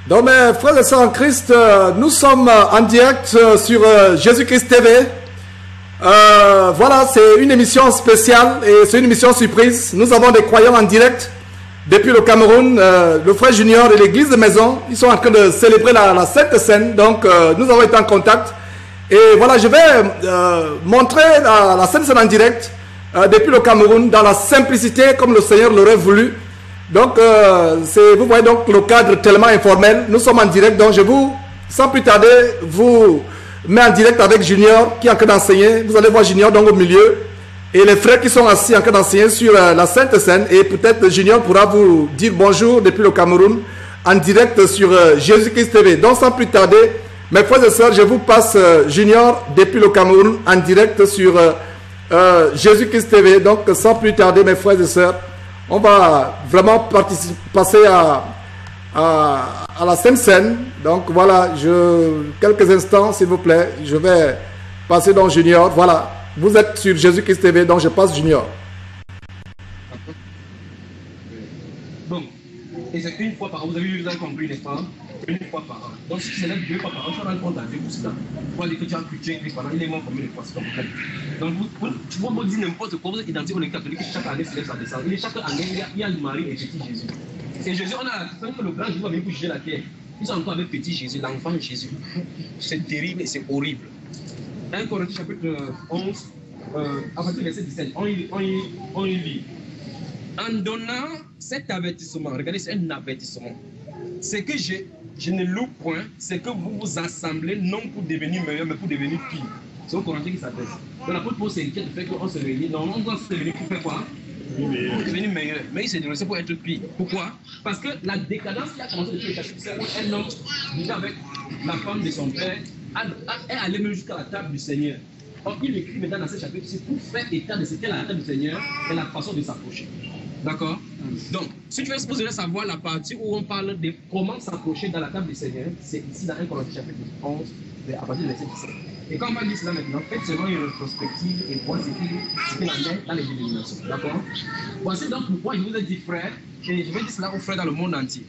Donc mes frères et sœurs en Christ, nous sommes en direct sur Jésus-Christ TV. Voilà, c'est une émission spéciale et c'est une émission surprise. Nous avons des croyants en direct depuis le Cameroun. Le frère Junior et l'église de Maison, ils sont en train de célébrer la Sainte Seine. Donc nous avons été en contact. Et voilà, je vais montrer la Sainte Seine en direct depuis le Cameroun dans la simplicité comme le Seigneur l'aurait voulu. Donc, vous voyez donc le cadre tellement informel. Nous sommes en direct, donc je vous, sans plus tarder, vous mets en direct avec Junior qui est en train d'enseigner. Vous allez voir Junior donc au milieu et les frères qui sont assis en train d'enseigner sur la Sainte Seine. Et peut-être Junior pourra vous dire bonjour depuis le Cameroun en direct sur Jésus-Christ TV. Donc, sans plus tarder, mes frères et sœurs, je vous passe Junior depuis le Cameroun en direct sur Jésus-Christ TV. Donc, sans plus tarder, mes frères et sœurs, on va vraiment passer à la Sainte Seine. Donc voilà, quelques instants s'il vous plaît, je vais passer dans Junior. Voilà, vous êtes sur Jésus-Christ TV, donc je passe Junior. Bon, et c'est une fois par an, vous avez compris, n'est-ce pas? Une fois par an. Donc si tu célèbres 2 fois par an, tu vas rendre compte à Dieu pour cela. Pour dire que tu as cultivé Christ pendant, il est mort combien de fois, c'est ton problème. Donc tu vois, moi dire n'importe quoi, vous êtes identique, on est catholique, chaque année célèbre sa naissance. Chaque année, il y a le mari et petit Jésus. Et Jésus, on a la question que le grand Jésus va venir pour juger la terre. Ils sont encore avec petit Jésus, l'enfant Jésus. C'est terrible et c'est horrible. 1 Corinthiens chapitre 11, à partir du verset 17, on y lit. En donnant cet avertissement, regardez, c'est un avertissement. C'est que je ne loue point, c'est que vous vous assemblez non pour devenir meilleur, mais pour devenir pire. C'est au Corinthiens qui s'adresse. Donc l'apôtre Paul s'inquiète du fait qu'on se réunit. Non, on doit se réunir pour faire quoi? Pour devenir meilleur. Mais il s'est dénoncé pour être pire. Pourquoi? Parce que la décadence qui a commencé depuis le chapitre, c'est où un homme vivait avec la femme de son père, est allé même jusqu'à la table du Seigneur. Or, il écrit maintenant dans ce chapitre, c'est pour faire état de ce qu'est la table du Seigneur et la façon de s'approcher. D'accord? Donc, si tu veux supposer savoir la partie où on parle de comment s'approcher dans la table du Seigneur, c'est ici dans 1 Corinthiens chapitre 11, à partir du verset 17. Et quand on va dire cela maintenant, faites seulement une rétrospective et voir ce qu'il en est dans les dénominations. D'accord? Voici donc pourquoi je vous ai dit frère, et je vais dire cela aux frères dans le monde entier.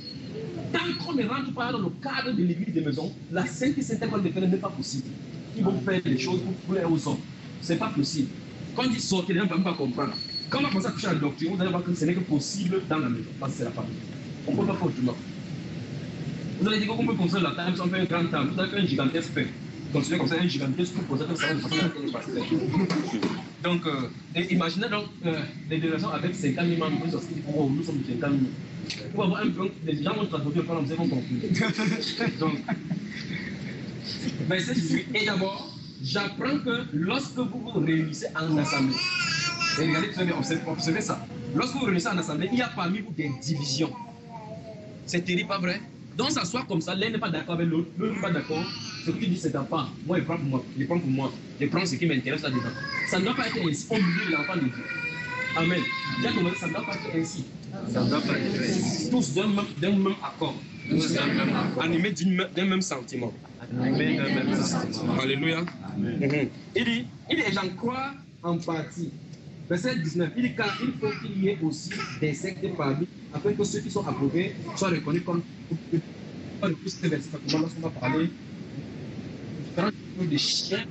Tant qu'on ne rentre pas dans le cadre de l'église de maison, la sainte école de faire n'est pas possible. Ils vont faire des choses pour plaire aux hommes. Ce n'est pas possible. Quand ils sortent, les gens ne vont pas comprendre. Quand on va commencer à toucher à la doctrine, vous allez voir que ce n'est que possible dans la maison, parce que c'est la famille. On ne peut pas faire autrement. Vous allez dire qu'on peut construire la table, on fait un grand temple, vous allez faire un gigantesque pain. Construire comme ça un gigantesque truc, comme ça, ça va de façon à laquelle il passe. Donc, imaginez donc des délégations avec 50 000 membres, nous sommes 50 000. Pour avoir un plan, les gens vont transporter le plan, nous avons compris. Donc, verset 18. Et d'abord, j'apprends que lorsque vous vous réunissez en assemblée, et regardez très bien, observez ça. Lorsque vous réunissez en assemblée, il y a parmi vous des divisions. C'est terrible, pas vrai? Donc, ça soit comme ça, l'un n'est pas d'accord avec l'autre, l'autre n'est pas d'accord. Ce que tu dis, c'est ta part. Moi, je prends pour moi. Je prends pour moi. Je prends ce qui m'intéresse là-dedans. Ça ne doit pas être ainsi au milieu de l'enfant de Dieu. Amen. Bien que ça ne doit pas être ainsi. Ça ne doit pas être ainsi. Tous d'un même accord. Animés d'un même sentiment. Alléluia. Il dit, j'en crois en partie. Verset 19, il dit car il faut qu'il y ait aussi des sectes parmi, afin que ceux qui sont approuvés soient reconnus comme lorsqu'on va parler des chiens.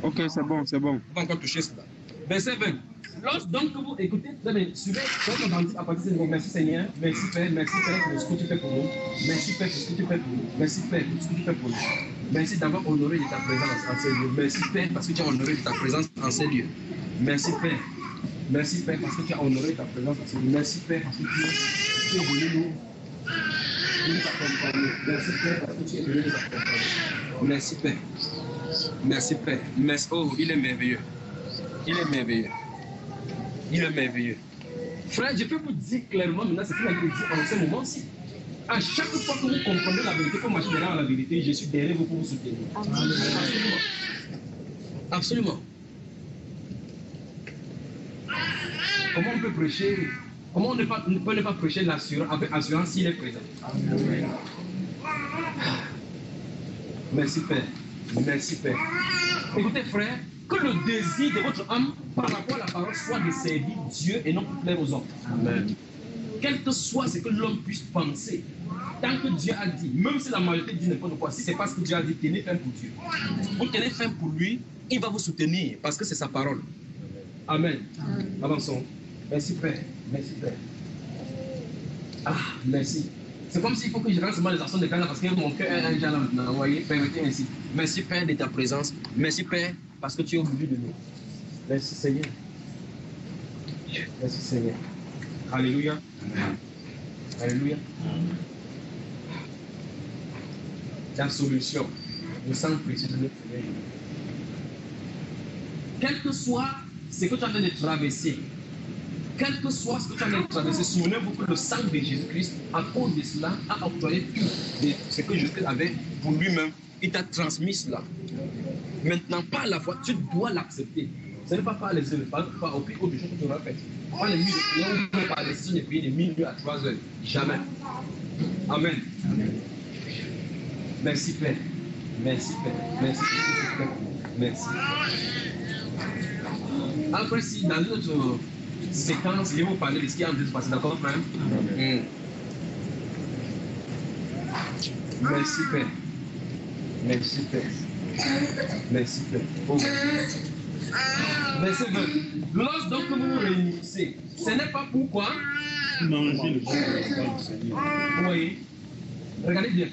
Ok, c'est bon, c'est bon. On va encore toucher cela. Verset 20. Lorsque donc vous écoutez, suivez, on va dire à partir de ce moment, merci Seigneur, merci Père pour ce que tu fais pour nous. Merci Père pour ce que tu fais pour nous. Merci Père pour ce que tu fais pour nous. Merci d'avoir honoré de ta présence en ces lieux. Merci Père parce que tu as honoré de ta présence en ces lieux. Merci Père. Merci Père parce que tu as honoré ta présence en ces lieux. Merci Père parce que tu es venu nous accompagner. Merci Père parce que tu es venu nous accompagner. Merci Père. Merci Père. Merci. Oh, il est merveilleux. Il est merveilleux. Il est merveilleux. Frère, je peux vous dire clairement maintenant ce qu'il a dit en ce moment-ci. À chaque fois que vous comprenez la vérité, pour marcher derrière la vérité, je suis derrière vous pour vous soutenir. Absolument. Absolument. Comment on peut prêcher? Comment on ne peut pas prêcher l'assurance avec assurance s'il est présent? Merci Père. Merci Père. Écoutez frère, que le désir de votre âme par rapport à la parole soit de servir Dieu et non pour plaire aux hommes. Amen. quel que soit ce que l'homme puisse penser, tant que Dieu a dit, même si la majorité dit n'importe quoi, si ce n'est pas ce que Dieu a dit, tenez ferme pour Dieu. Vous tenez ferme pour lui, il va vous soutenir parce que c'est sa parole. Amen. Avançons. Merci Père. Merci Père. Ah, merci. C'est comme s'il faut que je rende seulement les actions de Canada parce que mon cœur est un déjà là maintenant. Vous voyez, permettez ainsi. Merci Père de ta présence. Merci Père parce que tu es au milieu de nous. Merci Seigneur. Merci Seigneur. Alléluia. Alléluia. La solution. Le sang précieux de notre Seigneur. Quel que soit ce que tu as de traverser, quel que soit ce que tu as de traverser, souvenez-vous que le sang de Jésus-Christ, à cause de cela, a octroyé tout ce que Jésus-Christ avait pour lui-même. Il t'a transmis cela. Maintenant, par la foi, tu dois l'accepter. Ce n'est pas par les œuvres, pas au plus haut des choses que tu auras faites. Pas les nuits de prière ou par les décisions de prier de minuit à 3 heures. Jamais. Amen. Merci Père. Merci Père. Merci Père. Merci. Après, si dans une autre séquence, je vais vous parler de ce qui est en train de se passer, d'accord, frère? Merci Père. Merci Père. Merci Père. Oh. Verset 20. Lorsque donc vous vous réunissez, ce n'est pas pourquoi manger le pain du Seigneur. Vous voyez? Regardez bien.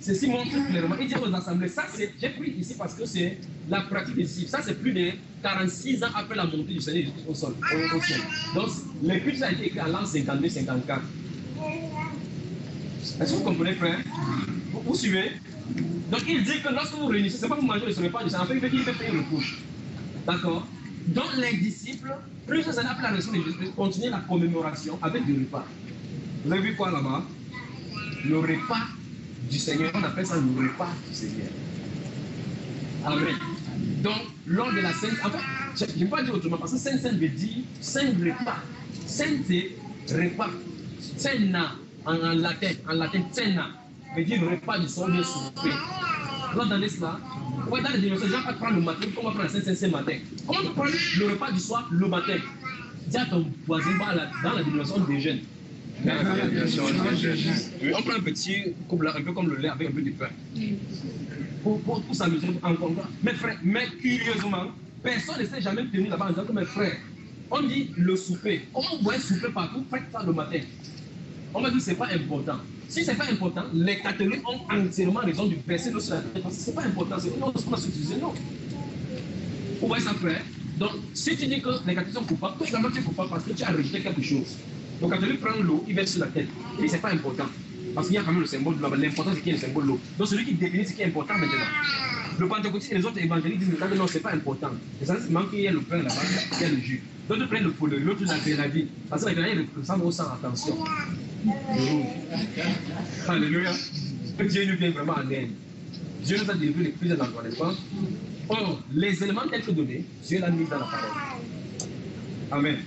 Ceci montre clairement. Il dit aux assemblées, ça c'est, j'ai pris ici parce que c'est la pratique des disciples. Ça c'est plus de 46 ans après la montée du Seigneur Jésus au ciel. Donc l'épître a été écrit en l'an 52-54. Est-ce que vous comprenez, frère? Vous suivez? Donc il dit que lorsque vous réunissez, ce n'est pas pour manger le repas du Seigneur. En fait, il fait payer le couche. D'accord? Donc les disciples, plusieurs années après la résurrection de Jésus, continuaient la commémoration avec des repas. Vous avez vu quoi là-bas? Le repas du Seigneur, on appelle ça le repas du Seigneur. Amen. Donc, lors de la Sainte, en fait, je ne vais pas dire autrement, parce que Sainte veut dire Saint repas. Sainte c'est repas. Cena en latin, cena veut dire repas du soir de souper. Vous entendez cela? Ouais, dans les dénominations, les gens vont prendre le matin, comment on va prendre la Sainte matin? Comment on prend le repas du soir le matin? Dis à ton voisin, dans la dénomination des jeunes. On prend un petit couple là, un peu comme le lait avec un peu de pain. Pour s'amuser en comptant. Mes frères, mais curieusement, personne ne s'est jamais tenu là-bas en disant que mes frères, on dit le souper. Comment vous voyez souper partout, faites ça le matin? On va dire que ce n'est pas important. Si ce n'est pas important, les catholiques ont entièrement raison de baisser le salaire. Parce que ce n'est pas important, c'est non, ce qu'on a utilisé, non. Vous voyez ça, frère? Donc, si tu dis que les catholiques sont coupables, toi également tu es coupable parce que tu as rejeté quelque chose. Donc, quand tu prends l'eau, il verse sur la tête. Il dit c'est pas important. Parce qu'il y a quand même le symbole de l'eau. L'important, c'est qu'il y ait le symbole de l'eau. Donc, celui qui définit ce qui est important maintenant. Le pentecôtiste et les autres évangélistes disent que non, c'est pas important. C'est ça, c'est qu'il y ait le pain là-bas, qu'il y ait le jus. D'autres prennent le poulet, l'autre la vie. Parce que la vie ressemble au sang, attention. Alléluia. Dieu nous vient vraiment en aide. Dieu nous a délivré les plusieurs endroits, n'est-ce pas? Or, les éléments tels que donnés, Dieu l'a mis dans la parole. Amen.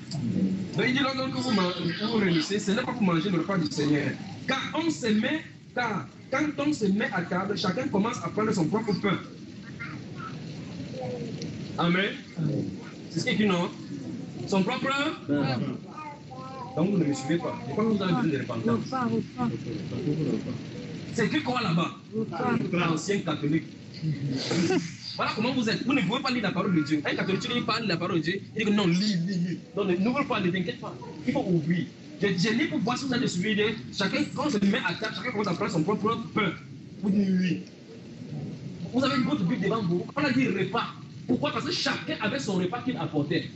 Donc il dit donc que vous réunissez, ce n'est pas pour manger le repas du Seigneur. Car quand on se met à table, chacun commence à prendre son propre pain. Amen. C'est ce qui est écrit, non? Son propre pain. Donc vous ne me suivez pas. Je crois que vous avez besoin de repentance. C'est écrit quoi là-bas? L'ancien catholique. Voilà comment vous êtes. Vous ne pouvez pas lire la parole de Dieu. Un catholique, il parle de la parole de Dieu, il dit que non, lis. Non, n'ouvre pas, ne t'inquiète pas. Il faut ouvrir. J'ai lu pour voir si vous avez suivi. Chacun, quand on se met à table, chacun commence à prendre son propre pain. Vous dites oui. Vous avez votre Bible devant vous. On a dit repas. Pourquoi? Parce que chacun avait son repas qu'il apportait.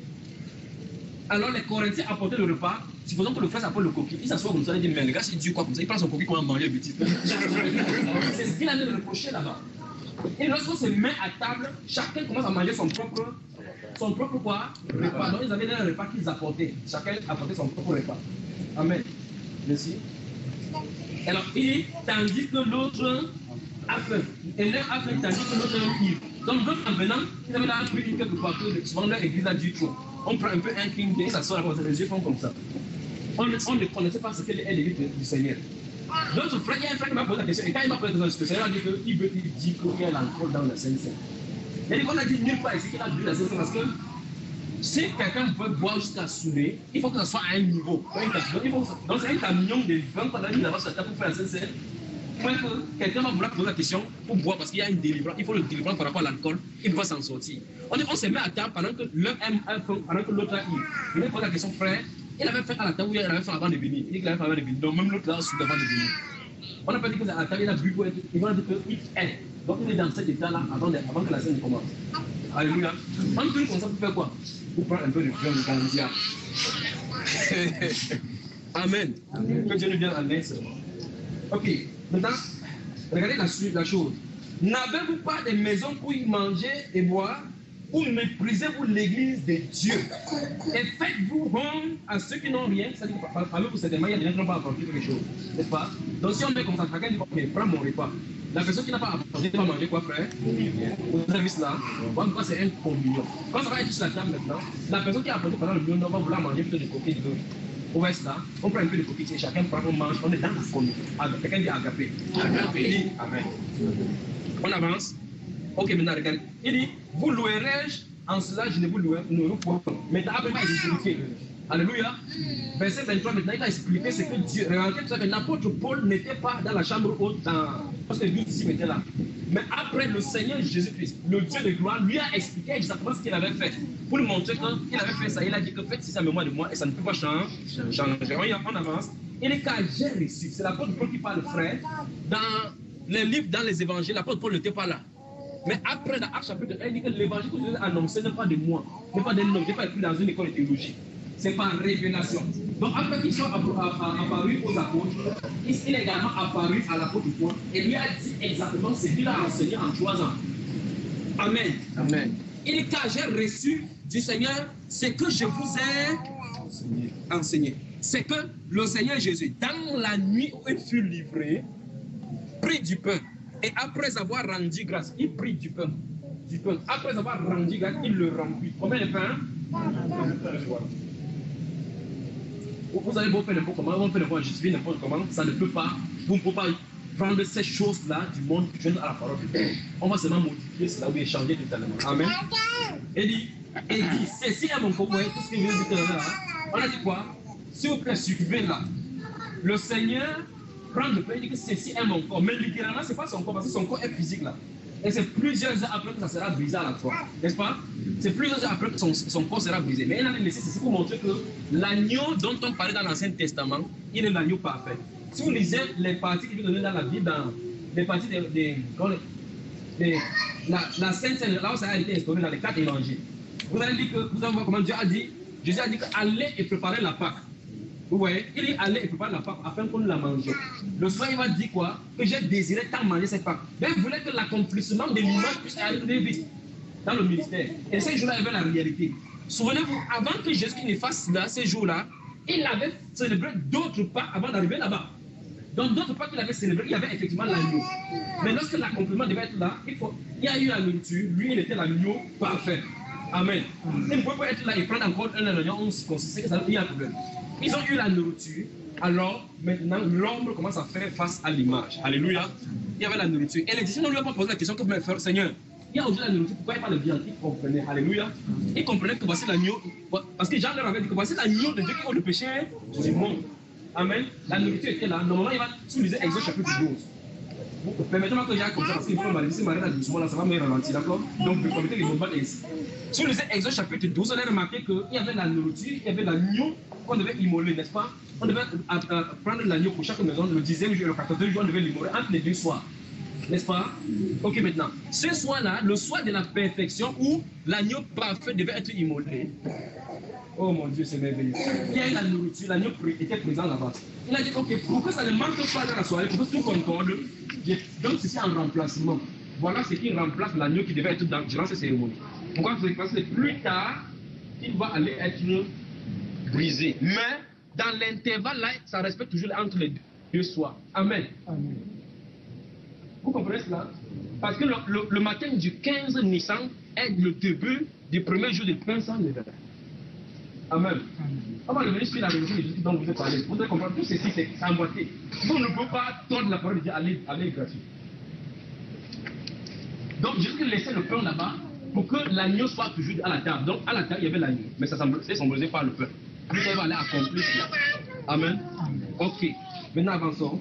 Alors les Corinthiens apportaient le repas. Supposons que le frère s'appelle le coquille. Il s'assoit comme ça, il dit mais le gars, c'est Dieu quoi comme ça. Il prend son coquille, comment manger petit. C'est ce qu'il a reproché là-bas. Et lorsqu'on se met à table, chacun commence à manger son propre quoi? Repas. Donc ils avaient un repas qu'ils apportaient. Chacun apportait son propre repas. Amen. Merci. Alors il dit, tandis que l'autre a faim. Et l'un a faim, tandis que l'autre est ivre. Donc d'autres en venant, ils avaient là pris quelque part que souvent leur église a du trop. On prend un peu un king day, ça sort les yeux font comme ça. On ne connaissait pas ce qu'est l'église du Seigneur. D'autres frères, il y a un frère qui m'a posé la question, et quand il m'a posé la question, le Seigneur a dit qu'il veut dire qu'il y a l'alcool dans la Sainte-Seine. Il a dit qu'on a dit nulle part ici qu'il a bu la Sainte-Seine parce que Si quelqu'un veut boire jusqu'à saouler, il faut que ça soit à un niveau. Donc c'est un camion de vin qu'on a mis là-bas sur la table pour faire la scène. Quelqu'un va vouloir poser la question pour boire parce qu'il y a une délivrance, il faut le délivrance par rapport à l'alcool, il va s'en sortir. On se met à table pendant que l'un aime un fond, pendant que l'autre il pose la question, frère, il avait fait à la table où il avait fait avant de venir. Il dit qu'il avait fait avant de venir. Donc même l'autre là, sous avant de venir. On n'a pas dit que à la table, il a bu pour être, il va dire qu'il est. Donc il est dans cet état-là avant que la scène commence. Alléluia. On peut comme ça pour faire quoi? Pour prendre un peu de viande de Gandia. Amen. Que Dieu nous vienne en aide. Ok. Maintenant, regardez la chose. N'avez-vous pas des maisons pour y manger et boire? Ou méprisez-vous l'église de Dieu? Et faites-vous honte à ceux qui n'ont rien? C'est-à-dire que parmi vous, certainement, il y a des gens qui n'ont pas apporté quelque chose. N'est-ce pas? Donc si on met comme ça, quelqu'un dit, ok, prends mon repas. La personne qui n'a pas apporté va manger quoi, frère? Vous avez vu cela? Pourquoi c'est un communion? Quand ça va être sur la table maintenant, la personne qui a apporté pendant le communion va vouloir manger plutôt des coquilles de l'eau. Au West là, on prend un peu de coquilles, chacun prend, on mange, on est dans la communion. Quelqu'un dit agapé. Agapé. Amen. On avance. Ok, maintenant regardez. Il dit, vous louerai-je, en cela je ne vous louerai point. Maintenant, après, il va expliquer. Alléluia. Verset 23, maintenant, il va expliquer ce que Dieu. Regardez que l'apôtre Paul n'était pas dans la chambre haute, parce que les 12 disciples étaient là. Mais après, le Seigneur Jésus-Christ, le Dieu de gloire, lui a expliqué exactement ce qu'il avait fait. Pour lui montrer qu'il avait fait ça, il a dit que faites ça mémoire de moi et ça ne peut pas changer. On avance. Il est car j'ai reçu. C'est l'apôtre Paul qui parle, frère. Dans les livres, dans les évangiles, l'apôtre Paul n'était pas là. Mais après, dans Actes chapitre 1, il dit que l'évangile que je vous ai annoncé n'est pas de moi, n'est pas d'un homme, n'est pas écrit dans une école de théologie. C'est par révélation. Donc, après qu'ils soient apparus aux apôtres, il est également apparu à l'apôtre Paul et lui a dit exactement ce qu'il a enseigné en 3 ans. Amen. Amen. Il dit car j'ai reçu du Seigneur ce que je vous ai enseigné. C'est que le Seigneur Jésus, dans la nuit où il fut livré, prit du pain. Et après avoir rendu grâce, il prit du pain. Après avoir rendu grâce, il le remplit. Combien de pain? Vous allez beau faire n'importe comment, vous faites le justifier n'importe comment, ça ne peut pas, vous ne pouvez pas prendre ces choses-là du monde joindre à la parole de Dieu. On va seulement modifier cela ou échanger totalement. Amen. Et dit, ceci est mon corps, tout ce que je viens de dire là. On a dit quoi? S'il vous plaît, suivez là. Le Seigneur prend le pain, il dit que ceci est mon corps. Mais littéralement, ce n'est pas son corps, parce que son corps est physique là. Et c'est plusieurs heures après que ça sera brisé à la croix. N'est-ce pas? C'est plusieurs heures après que son corps sera brisé. Mais il a laissé ceci pour montrer que l'agneau dont on parlait dans l'Ancien Testament, il est l'agneau parfait. Si vous lisez les parties qu'il veut donner dans la Bible, dans les parties la Sainte Seine, là où ça a été instauré dans les 4 évangiles, vous allez dire que, vous allez voir comment Dieu a dit, Jésus a dit allez et préparez la Pâque. Vous voyez, il dit allez et préparez la Pâque afin qu'on la mange. Le soir, il va dire quoi? Que j'ai désiré tant manger cette Pâque. Mais il voulait que l'accomplissement de l'image puisse arriver vite dans le ministère. Et ces jours-là, il y avait la réalité. Souvenez-vous, avant que Jésus ne fasse là, ces jours-là, il avait célébré d'autres Pâques avant d'arriver là-bas. Donc d'autres Pâques qu'il avait célébré, il y avait effectivement l'agneau. Mais lorsque l'accomplissement devait être là, il y a eu la nourriture, lui, il était l'agneau parfait. Amen. Il ne pouvait pas être là et prendre encore un agneau, on se considère que ça il y a un problème. Ils ont eu la nourriture, alors maintenant l'ombre commence à faire face à l'image. Alléluia. Il y avait la nourriture. Et les disciples ne lui ont pas posé la question que vous faire, Seigneur, il y a aujourd'hui la nourriture, pourquoi il n'y a pas de viande? Ils comprenaient. Alléluia. Ils comprenaient que voici l'agneau. Parce que Jean leur avait dit que voici l'agneau de Dieu qui ôte le péché du monde. Amen. La nourriture était là. Normalement, il va souligner Exode chapitre 12. Permettez-moi que j'aille comme ça, parce qu'il faut me laisser m'arrêter là doucement, là, ça va me ralentir, d'accord? Donc, vous permettez que je me batte ainsi. Si vous lisez Exode chapitre 12, on a remarqué qu'il y avait la nourriture, il y avait l'agneau qu'on devait immoler, n'est-ce pas? On devait prendre l'agneau pour chaque maison, le 10e jour et le 14e jour, on devait l'immoler entre les 2 soirs. N'est-ce pas? Ok, maintenant. Ce soir-là, le soir de la perfection où l'agneau parfait devait être immolé. Oh mon Dieu, c'est merveilleux. Il y a eu la nourriture, l'agneau était présent là-bas. Il a dit, ok, pour que ça ne manque pas dans la soirée, pour que tout concorde, donc ceci en remplacement. Voilà ce qui remplace l'agneau qui devait être durant ces cérémonies. Pourquoi? Parce que plus tard, il va aller être brisé. Mais dans l'intervalle là, ça respecte toujours entre les 2 soirs. Amen. Amen. Vous comprenez cela? Parce que le matin du 15 Nissan est le début du premier jour de pain sans levain. Amen. On va revenir sur la religion de Jésus dont vous avez parlé. Vous devez comprendre, tout ceci c'est emboîté. Vous ne pouvez pas tordre la parole de Dieu, aller gratuit. Donc Jésus laissait le pain là-bas pour que l'agneau soit toujours à la table. Donc, à la table, il y avait l'agneau, mais ça symbolisait pas le peuple. Lui, il va aller accomplir cela. Amen. Ok. Maintenant, avançons.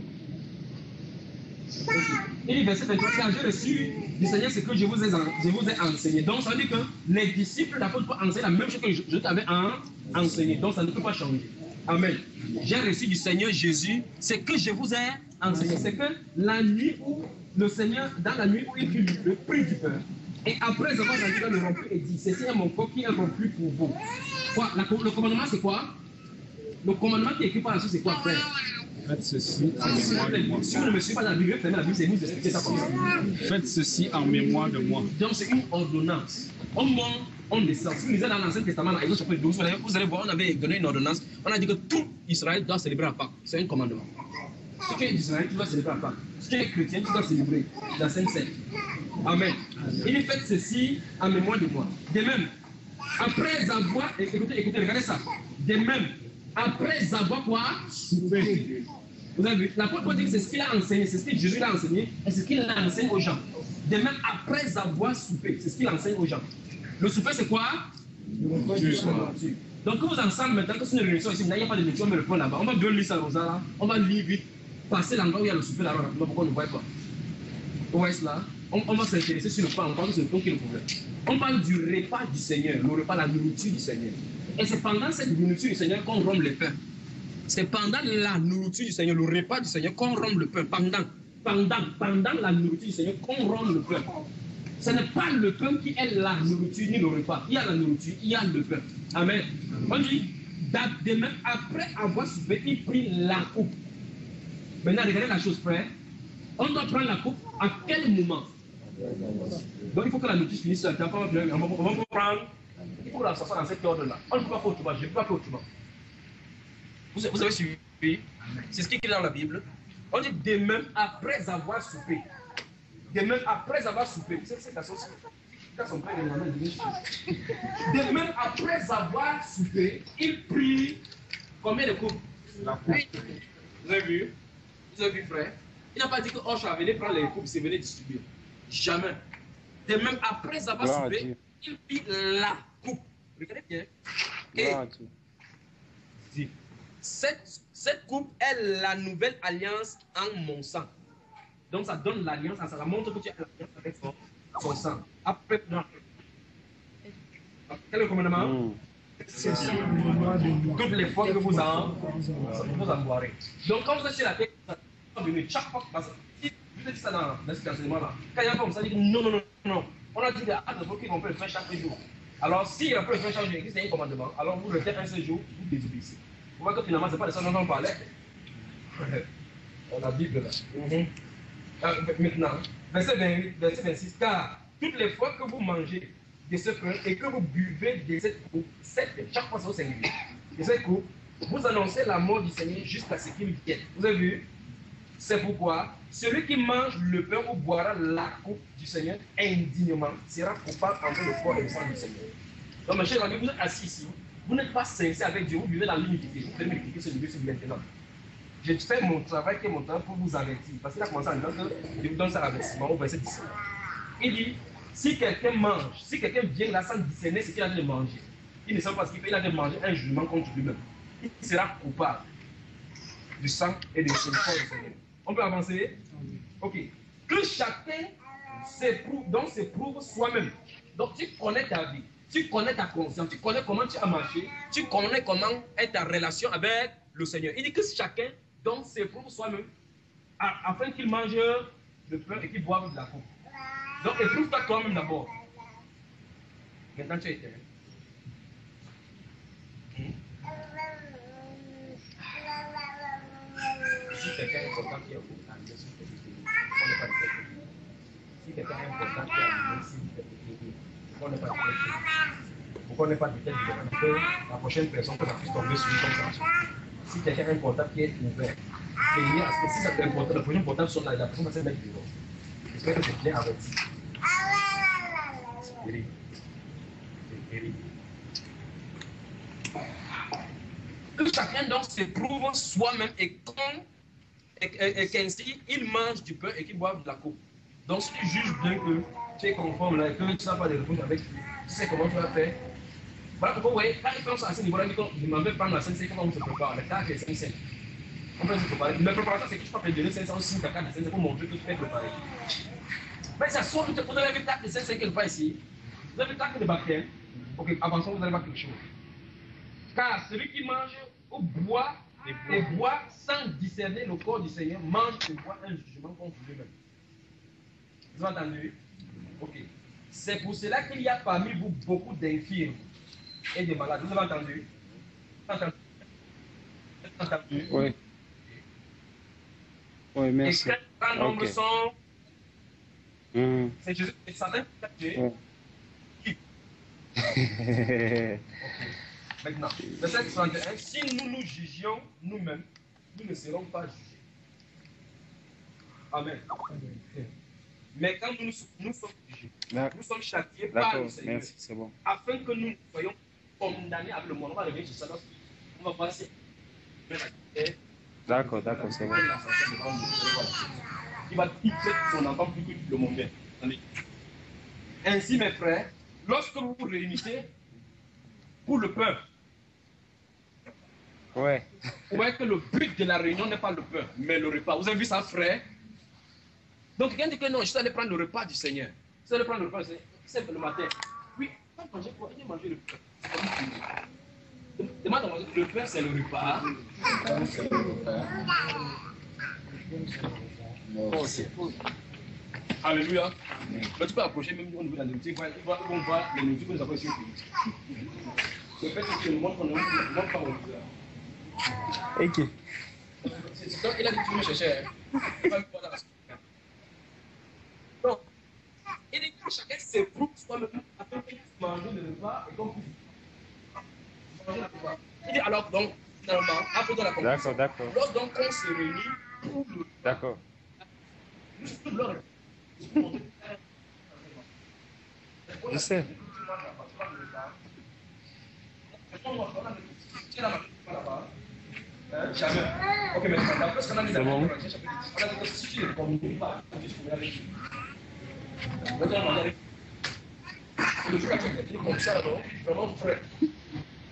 Okay. Il dit, verset 23, car j'ai reçu du Seigneur ce que je vous ai enseigné. Donc, ça veut dire que les disciples d'apôtre peuvent enseigner la même chose que je t'avais enseigné. Donc, ça ne peut pas changer. Amen. J'ai reçu du Seigneur Jésus ce que je vous ai enseigné. C'est que la nuit où le Seigneur, dans la nuit où il fit le prix du pain, et après avoir rendu dans le rompu et dit, ceci est mon corps qui est rompu pour vous. Quoi, le commandement, c'est quoi? Le commandement qui est écrit par la suite, c'est quoi, frère? Faites ceci en mémoire de moi. Si vous ne me suivez pas dans la Bible, fermez la Bible, c'est vous expliquer ça comme ça. Faites ceci en mémoire de moi. Donc, c'est une ordonnance. Au moment, on descend. Si vous lisez dans l'Ancien Testament, dans Exode chapitre 12, vous allez voir, on avait donné une ordonnance. On a dit que tout Israël doit célébrer la Pâque. C'est un commandement. Si tu es d'Israël, tu dois célébrer la Pâque. Si tu es chrétien, tu dois célébrer la Sainte Seine. Amen. Il dit, faites ceci en mémoire de moi. De même, après avoir, écoutez, regardez ça. De même, après avoir quoi? Soupé. Vous avez vu, l'apôtre Paul dit que c'est ce qu'il a enseigné, c'est ce que Jésus a enseigné, et c'est ce qu'il enseigne aux gens. De même, après avoir soupé, c'est ce qu'il enseigne aux gens. Le souper, c'est quoi? Donc, vous ensemble maintenant, que c'est une réunion ici, il n'y a pas de lecture, on met le point là-bas. On va bien lire ça, là. On va lire vite, passer l'endroit où il y a le souper là-bas, pourquoi on ne voit pas? Où est-ce là? On va s'intéresser sur le point, on parle sur le point qui est le problème. On parle du repas du Seigneur, le repas, la nourriture du Seigneur. Et c'est pendant cette nourriture du Seigneur qu'on rompt le pain. C'est pendant la nourriture du Seigneur, le repas du Seigneur, qu'on rompt le pain. Pendant la nourriture du Seigneur, qu'on rompt le pain. Ce n'est pas le pain qui est la nourriture ni le repas. Il y a la nourriture, il y a le pain. Amen. On dit, demain, après avoir soupé, il prit la coupe. Maintenant, regardez la chose, frère. On doit prendre la coupe à quel moment? Donc, il faut que la nourriture finisse sur la table. On va prendre. Il faut la s'asseoir dans cet ordre-là. On ne peut pas faire autrement. Je ne peux pas faire autrement. Vous avez suivi? C'est ce qui est dans la Bible. On dit de même après avoir soupé. De même après avoir soupé. Vous savez, c'est la sauce. De même après avoir soupé, il prit combien de coupes? La coupe. Vous avez vu? Vous avez vu, frère? Il n'a pas dit que oh, je venais prendre les coupes, c'est venu distribuer. Jamais. De même après avoir soupé, il prit la coupe. Regardez bien. Et cette coupe est la nouvelle alliance en mon sang. Donc ça donne l'alliance, ça montre que tu as l'alliance avec son sang. Après, non. Quel est le commandement? Toutes les fois que vous en boirez. Donc quand vous êtes sur la terre, chaque fois que vous êtes ça dans cet enseignement-là, quand il y a comme ça, dit non. On a dit qu'on peut le faire chaque jour. Alors si on peut le faire chaque jour, c'est un commandement, alors vous le faites un seul jour, vous désobéissez. Vous voyez que finalement, ce n'est pas de ça dont on parlait. On a la Bible là. Maintenant, verset 26, car toutes les fois que vous mangez de ce pain et que vous buvez de cette coupe, chaque fois c'est au singulier, de cette coupe, vous annoncez la mort du Seigneur jusqu'à ce qu'il vienne. Vous avez vu? C'est pourquoi celui qui mange le pain ou boira la coupe du Seigneur indignement sera coupable entre le corps et le sang du Seigneur. Donc, mes chers amis, vous êtes assis ici. Vous n'êtes pas sincère avec Dieu, vous vivez dans l'iniquité. Vous devez m'expliquer ce niveau maintenant. Je fais mon travail qui est mon travail pour vous avertir. Parce qu'il a commencé en disant que je vous donne ça l'avertissement au verset 17. Il dit, si quelqu'un mange, si quelqu'un vient là sans discerner ce qu'il a de manger, il ne sait pas ce qu'il fait, il a de manger un jugement contre lui-même. Il sera coupable du sang et de son corps du Seigneur. On peut avancer? Ok. Que chacun s'éprouve soi-même. Donc tu connais ta vie. Tu connais ta conscience, tu connais comment tu as marché, tu connais comment est ta relation avec le Seigneur. Il dit que chacun donc s'éprouve soi-même afin qu'il mange le pain et qu'il boive de la coupe. Donc éprouve-toi toi-même d'abord. Maintenant tu es éternel. Si quelqu'un est content qui est au bout, on n'est pas de tête. Si quelqu'un est content qui est au bout, on n'est pas de tête. Pourquoi on n'est pas de tête? La prochaine personne que ça puisse tomber sur lui comme ça. Si quelqu'un a un portable qui est ouvert, veillez à ce que si ça un portable, le prochain portable sonne là, la personne va se mettre devant. J'espère que c'est bien averti. C'est terrible. C'est terrible. Que chacun donc s'éprouve soi-même et qu'ainsi il mange du pain et qu'il boive de la coupe. Donc si tu juges bien que tu es conforme là, et que tu n'as pas de réponse avec lui, tu sais comment tu vas faire. Voilà pourquoi vous voyez, quand ils pensent à ce niveau-là, ils m'en veulent prendre la 5 comment on se prépare, la carte est 5. On peut se préparer. Mais préparation, c'est que tu peux te donner 500 aussi, ta carte de 5 pour montrer que tu es préparé. Mais ça sort, vous avez une carte de 5 quelque part ici. Vous avez une carte de baptême. Ok, avançons, vous allez voir quelque chose. Car celui qui mange ou boit et boit sans discerner le corps du Seigneur mange et boit un jugement contre lui-même. Vous avez entendu? Ok. C'est pour cela qu'il y a parmi vous beaucoup d'infirmes et de malades. Vous avez entendu? Entendu? Oui. Oui, merci. Et quand un nombre sont. C'est Jésus et Satan qui a tué. Maintenant, verset 31, si nous nous jugions nous-mêmes, nous ne serons pas jugés. Amen. Mais quand nous sommes jugés, nous sommes châtiés par le Seigneur. Merci, c'est bon. Afin que nous soyons condamnés avec le monde. On va revenir sur ça. On va passer. D'accord, c'est bon. Il va quitter son enfant plus que le monde. Ainsi, mes frères, lorsque vous vous réunissez pour le peuple, ouais. Vous voyez que le but de la réunion n'est pas le peuple, mais le repas. Vous avez vu ça, frère? Donc, quelqu'un dit que non, je suis allé prendre le repas du Seigneur. Je suis allé prendre le repas du Seigneur. C'est le matin. Oui, on va manger quoi? On va manger le pain. Demande à manger. Le pain, c'est le repas. Oh, c'est faux. Alléluia. Mais tu peux approcher même au niveau de la nourriture. On voit les nourritures que nous avons ici au pays. Le fait que le monde qu'on a, le monde pas au visage. Ok. Donc, il a dit que tu me cherchais. Donc, il dit que chacun s'éprouve soi-même afin que tu manges le repas et donc manger le repas. Il dit alors, donc, finalement, après dans la conclusion. D'accord. Lorsque donc on se réunit pour le repas. D'accord. Je sais. Jamais. Ok, mais d'après ce qu'on a dit C'est bon. on a dit que si tu ne communiques pas, tu peux aller avec lui. Le jour où tu es comme ça, non? Vraiment frère.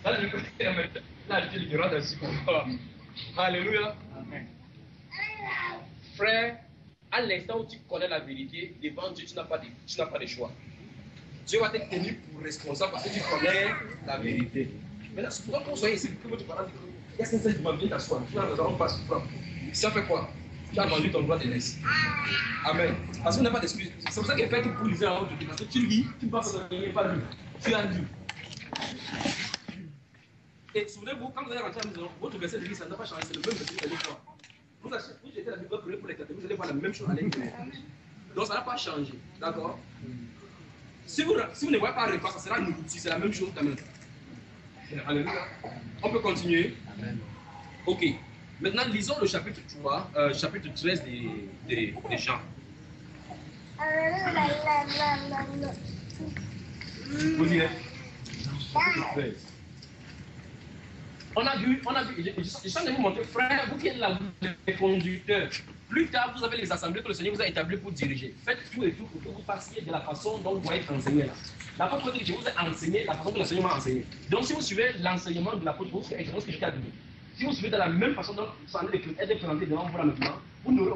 Là, je dis rend ainsi pour toi. Alléluia. Frère, à l'instant où tu connais la vérité, devant Dieu, tu n'as pas de choix. Dieu va te tenir pour responsable parce que tu connais la vérité. Maintenant, c'est pourquoi qu'on soit ici, que votre parent dit il y a quelqu'un qui va bien t'asseoir. Tu n'as pas souffrant. Ça fait quoi? Tu as vendu ton droit de laisse. Amen. Parce qu'on n'a pas d'excuse. C'est pour ça qu'il fait tout pour lisser en haut. Parce que tu lis, tu ne penses pas lu. Tu as lu. Et souvenez-vous, quand vous allez rentrer à la maison, votre verset de vie, ça n'a pas changé. C'est le même verset de fois. Vous jetez la Bible pour les catégories, vous allez voir la même chose à l'intérieur. Donc ça n'a pas changé. D'accord? Si vous ne voyez pas le repas, ça sera nourriture, c'est la même chose quand même. Alléluia. On peut continuer. Amen. Ok. Maintenant, lisons le chapitre 3, chapitre 13 des Jean. Vous direz chapitre 13. On a vu, je suis en train de vous montrer, frère, vous qui êtes là, vous êtes les conducteurs. Plus tard, vous avez les assemblées que le Seigneur vous a établies pour diriger. Faites tout et tout pour que vous passiez de la façon dont vous êtes enseigné là. L'apôtre dit que je vous ai enseigné la façon dont le Seigneur m'a enseigné. Donc, si vous suivez l'enseignement de l'apôtre, vous serez exactement ce que je t'ai dit. Si vous suivez de la même façon dont vous allez être présenté devant vous là maintenant, vous n'aurez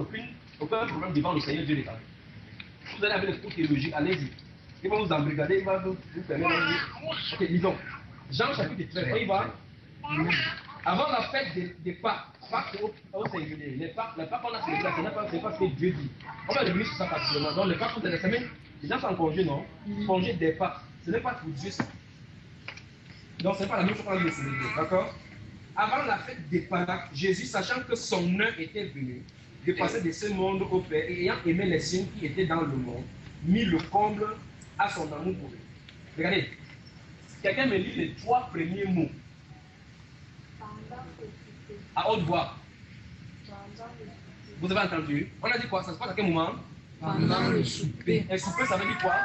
aucun problème devant le Seigneur Dieu l'État. Vous allez avec les cours théologiques, allez-y. Il va vous embrigader, il va vous permettre de dire. Ok, disons. Jean chapitre 13, on y va. Avant la fête des Pâques, Pâques au singulier, les Pâques on a célébré, ce n'est pas ce que Dieu dit. On va revenir sur ça particulièrement. Donc les Pâques sont des semaines, les gens sont en congé, non? Congé des Pâques, ce n'est pas pour Dieu ça. Donc ce n'est pas la même chose qu'on a célébrer, d'accord? Avant la fête des Pâques, Jésus, sachant que son heure était venue, de passer de ce monde au Père, et ayant aimé les signes qui étaient dans le monde, mit le comble à son amour pour eux. Regardez, quelqu'un me lit les 3 premiers mots. À haute voix. Vous avez entendu? On a dit quoi? Ça se passe à quel moment? Pendant le souper. Et souper, ça veut dire quoi?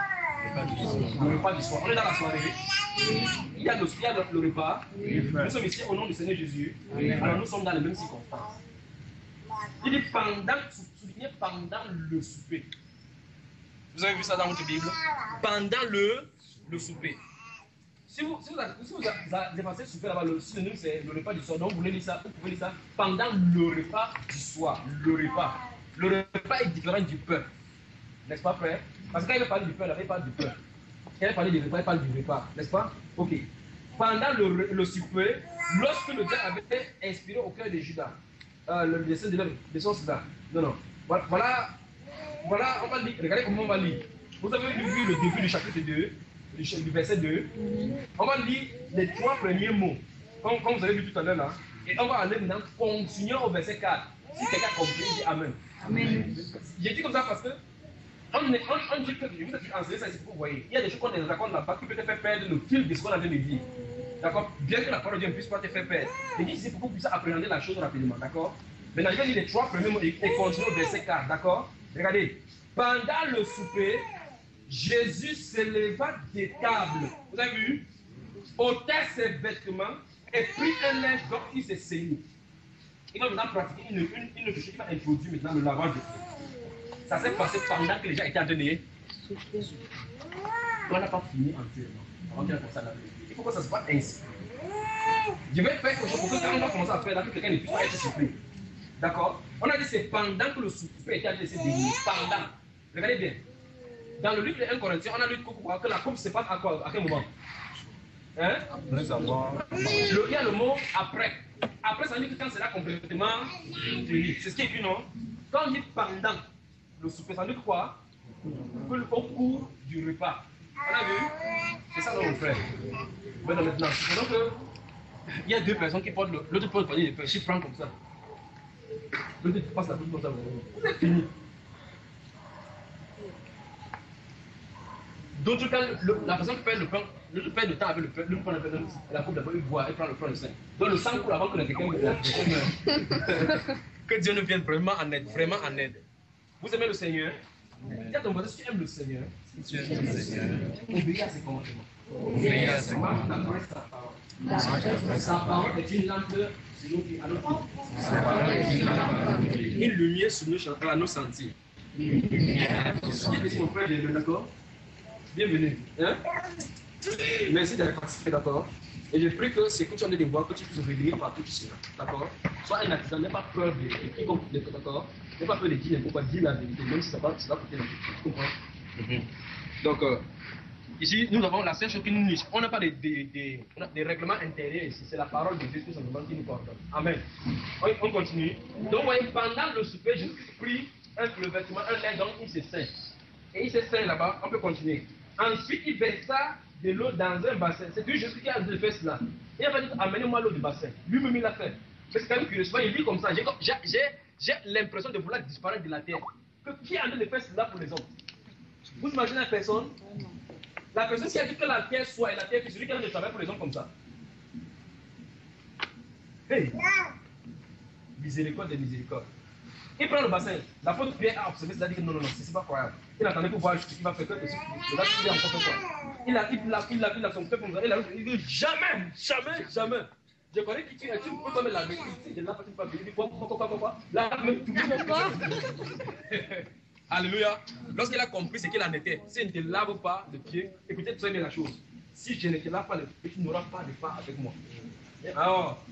Le repas du soir. On est dans la soirée. Il y a le repas. Nous sommes ici au nom du Seigneur Jésus. Alors nous sommes dans les mêmes circonstances. Il dit pendant le souper. Vous avez vu ça dans votre Bible? Pendant le souper. Si vous avez dépassé le souper là-bas, le synonyme c'est le repas du soir. Donc vous pouvez lire ça pendant le repas du soir. Le repas. Le repas est différent du pain. N'est-ce pas, frère? Parce que quand il va parler du pain, là, il parle du pain. Quand il va parler du repas, il parle du repas. N'est-ce pas? Ok. Pendant le souper, lorsque le diable avait inspiré au cœur de Judas, le dessin de là. Non. Voilà, on va lire. Regardez comment on va lire. Vous avez vu le début du chapitre 2, du verset 2. On va lire les 3 premiers mots, comme vous avez vu tout à l'heure là. Et on va aller maintenant continuer au verset 4. Si quelqu'un a compris, dit Amen. Amen. J'ai dit comme ça parce que on dit que je vous ai enseigné ça ici pour vous voyez. Il y a des choses qu'on est d'accord là-bas qui peuvent te faire perdre le fil de ce qu'on a de dire. D'accord? Bien que la parole de Dieu ne puisse pas te faire perdre. Je dis ici pour que vous puissiez appréhender la chose rapidement. D'accord? Maintenant, je vais lire les 3 premiers mots et continuer au verset 4. D'accord? Regardez. Pendant le souper, Jésus s'éleva des tables. Vous avez vu? Ôta ses vêtements et prit un linge dont il s'est saigné. Il va maintenant pratiquer une chose qui va introduire maintenant le lavage de pieds. Ça s'est passé pendant que les gens étaient en train de on n'a pas fini entièrement. Avant qu'il commence à laver. Il faut que ça se passe ainsi. Je vais faire quelque chose pour que quand on va commencer à faire là, que quelqu'un ne puisse pas être surpris. D'accord? On a dit c'est pendant que le souper était laissé désigner. Pendant. Regardez bien. Dans le livre de 1 Corinthiens, on a lu que la coupe se passe à quoi? À quel moment? Hein? Après avoir. Il y a le mot après. Après, ça veut dire que quand c'est là complètement fini. C'est ce qui est écrit, non? Quand on dit pendant le souper, ça veut dire quoi? Au cours du repas. On a vu? C'est ça notre frère. Maintenant, donc il y a 2 personnes qui portent l'autre porte le panier de pain, je prends comme ça. L'autre passe la coupe comme ça. Vous êtes fini. D'autres cas, la personne qui fait le pain, l'autre fait le temps avec le pain, l'autre prend la coupe d'abord, il boit, il prend le pain, le sang. Donc le sang coule avant que quelqu'un meure. Que Dieu nous vienne vraiment en aide, vraiment en aide. Vous aimez le Seigneur? Dis à ton voisin, si tu aimes le Seigneur, obéis à ses commandements. Obéis à ses commandements. Sa parole est une lampe sur nos pieds, à nos pieds. Une lumière sur nos sentiers. Mon frère, bienvenue, d'accord? Bienvenue. Hein? Merci d'avoir participé, d'accord? Et je prie que c'est que tu en aies des voix, que tu puisses réveiller partout tu seras. D'accord? Sois un artisan, n'aie pas peur de quiconque, d'accord? N'aie pas peur de dire n'importe quoi, dis la vérité, même si ça va coûter la vie. Tu comprends? Donc, ici, nous avons la seule chose qui nous niche. On n'a pas des règlements intérieurs ici. C'est la parole de Dieu qui nous coordonne. Amen. On continue. Donc, vous voyez, pendant le souper, Jésus prit le vêtement, un linge, donc il se ceint. Et il se ceint là-bas, on peut continuer. Ensuite, il versa de l'eau dans un bassin. C'est lui Jésus qui a fait cela. Il n'a pas dit amenez-moi l'eau du bassin. Lui-même il l'a fait. Mais c'est quand même curieux. Souvent, il dit comme ça. J'ai l'impression de vouloir disparaître de la terre. Que qui est en train de faire cela pour les hommes? Vous imaginez la personne? La personne qui a dit que la terre soit et la terre, c'est celui qui a de travailler pour les hommes comme ça. Hey! Miséricorde de miséricorde. Il prend le bassin. La faute Pierre a observé, c'est-à-dire que non, c'est pas croyable. Il attendait pour voir ce qu'il va faire. Le gars, il est encore fait quoi? Il a son peuple comme ça. Il dit jamais. Je connais qui tu es, tu peux tomber la vérité. Il n'a pas venir. Il dit quoi? Là, même tout le monde. Alléluia. Lorsqu'il a compris ce qu'il en était, s'il ne te lave pas le pied, écoutez très bien la chose. Si je ne te lave pas le pied, tu n'auras pas de part avec moi. Alors,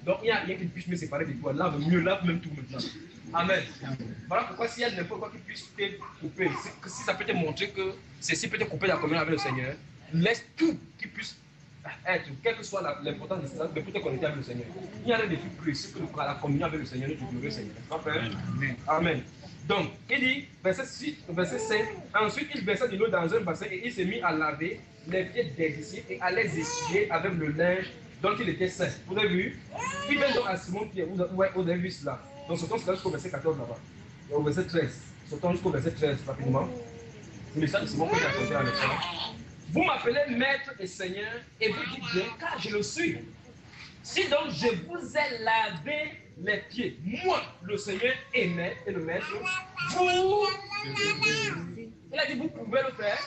donc il n'y a rien qui puisse me séparer de toi. Lave mieux, lave même tout maintenant. Amen. Voilà pourquoi s'il y a n'importe quoi qui puisse te couper, si ça peut te montrer que ceci peut te couper la communion avec le Seigneur, laisse tout qui puisse être, quelle que soit l'importance de cela, de te connecter avec le Seigneur. Il y a rien de plus précieux que la communion avec le Seigneur, notre glorieux Seigneur. Amen. Donc, il dit, verset 5, ensuite il versa de l'eau dans un bassin et il s'est mis à laver les pieds des disciples et à les essuyer avec le linge dont il était saint. Vous avez vu? Il vient donc à Simon-Pierre, vous avez vu cela. Donc, sautons jusqu'au verset 14 là-bas. Au verset 13. Sautons jusqu'au verset 13 rapidement. Le message de Simon Pierre a compté en excellent. Vous m'appelez maître et seigneur et vous dites bien, car je le suis. Si donc je vous ai lavé les pieds, moi, le Seigneur et le maître, vous. Il a dit, vous pouvez le faire.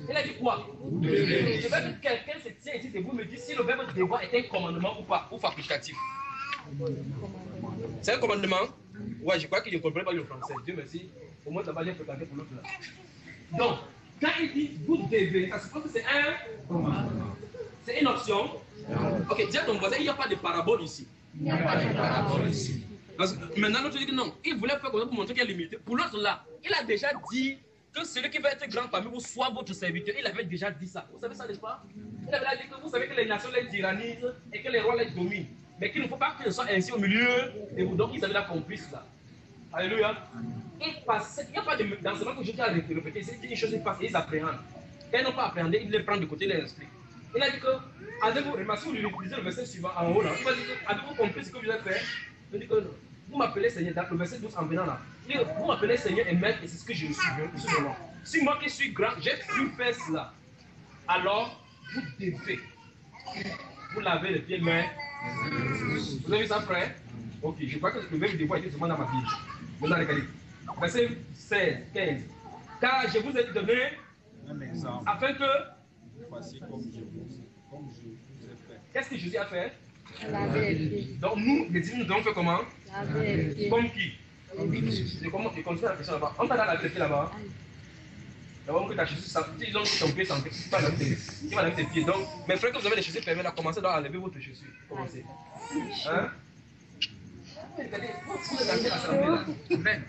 Il a dit quoi? Je veux que quelqu'un se tient ici et vous me dites si le verbe devoir est un commandement ou pas, ou facultatif. C'est un commandement? Ouais, je crois qu'il ne comprend pas le français. Dieu merci. Au moins, ça va bien fréquenter pour l'autre là. Donc, quand il dit vous devez, ça suppose que c'est un commandement. C'est une option. Ok, dis à ton voisin, il n'y a pas de parabole ici. Il n'y a pas de parabole ici. Parce que maintenant, l'autre dit que non, il voulait faire comme ça pour montrer qu'il est limité. Pour l'autre là, il a déjà dit que celui qui va être grand parmi vous soit votre serviteur. Il avait déjà dit ça. Vous savez ça, n'est-ce pas? Il avait dit que vous savez que les nations les tyrannisent et que les rois les dominent. Mais qu'il ne faut pas qu'ils soient ainsi au milieu de vous. Donc, ils avaient accompli cela. Alléluia. Il n'y a pas d'enseignement que je tiens à répéter. C'est une chose qui passe et ils appréhendent. Quand ils n'ont pas appréhendé, ils les prennent de côté, ils les expliquent. Il a dit que, avez-vous remarqué, vous utilisez le verset suivant en haut là. Il va dire, avez-vous compris ce que vous avez fait? Il dit que non. Vous m'appelez Seigneur, dans le verset 12 en venant là. Il dit, vous m'appelez Seigneur et Maître et c'est ce que je suis. Si moi qui suis grand, j'ai pu faire cela, alors vous devez vous laver les pieds, mais vous avez vu ça, frère? Ok, je crois que le verbe devoir était seulement dans ma Bible. Maintenant, regardez. Verset 16, 15. Car je vous ai donné Un exemple. afin que. Voici comme je vous ai fait. Qu'est-ce que Jésus a fait? Laver les pieds. Donc, nous, les disciples, nous devons faire comment? Laver les pieds. Comme qui? Je continue la question là-bas. On t'a lavé les pieds là-bas. D'abord, que ta chaussure sente, ils ont ton pied santé, tu vas laver tes pieds. Donc, mes frères, que vous avez les chaussures fermées là, commencez à enlever votre chaussure. Commencez. Hein? Regardez, vous regardez l'assemblée là. Amen.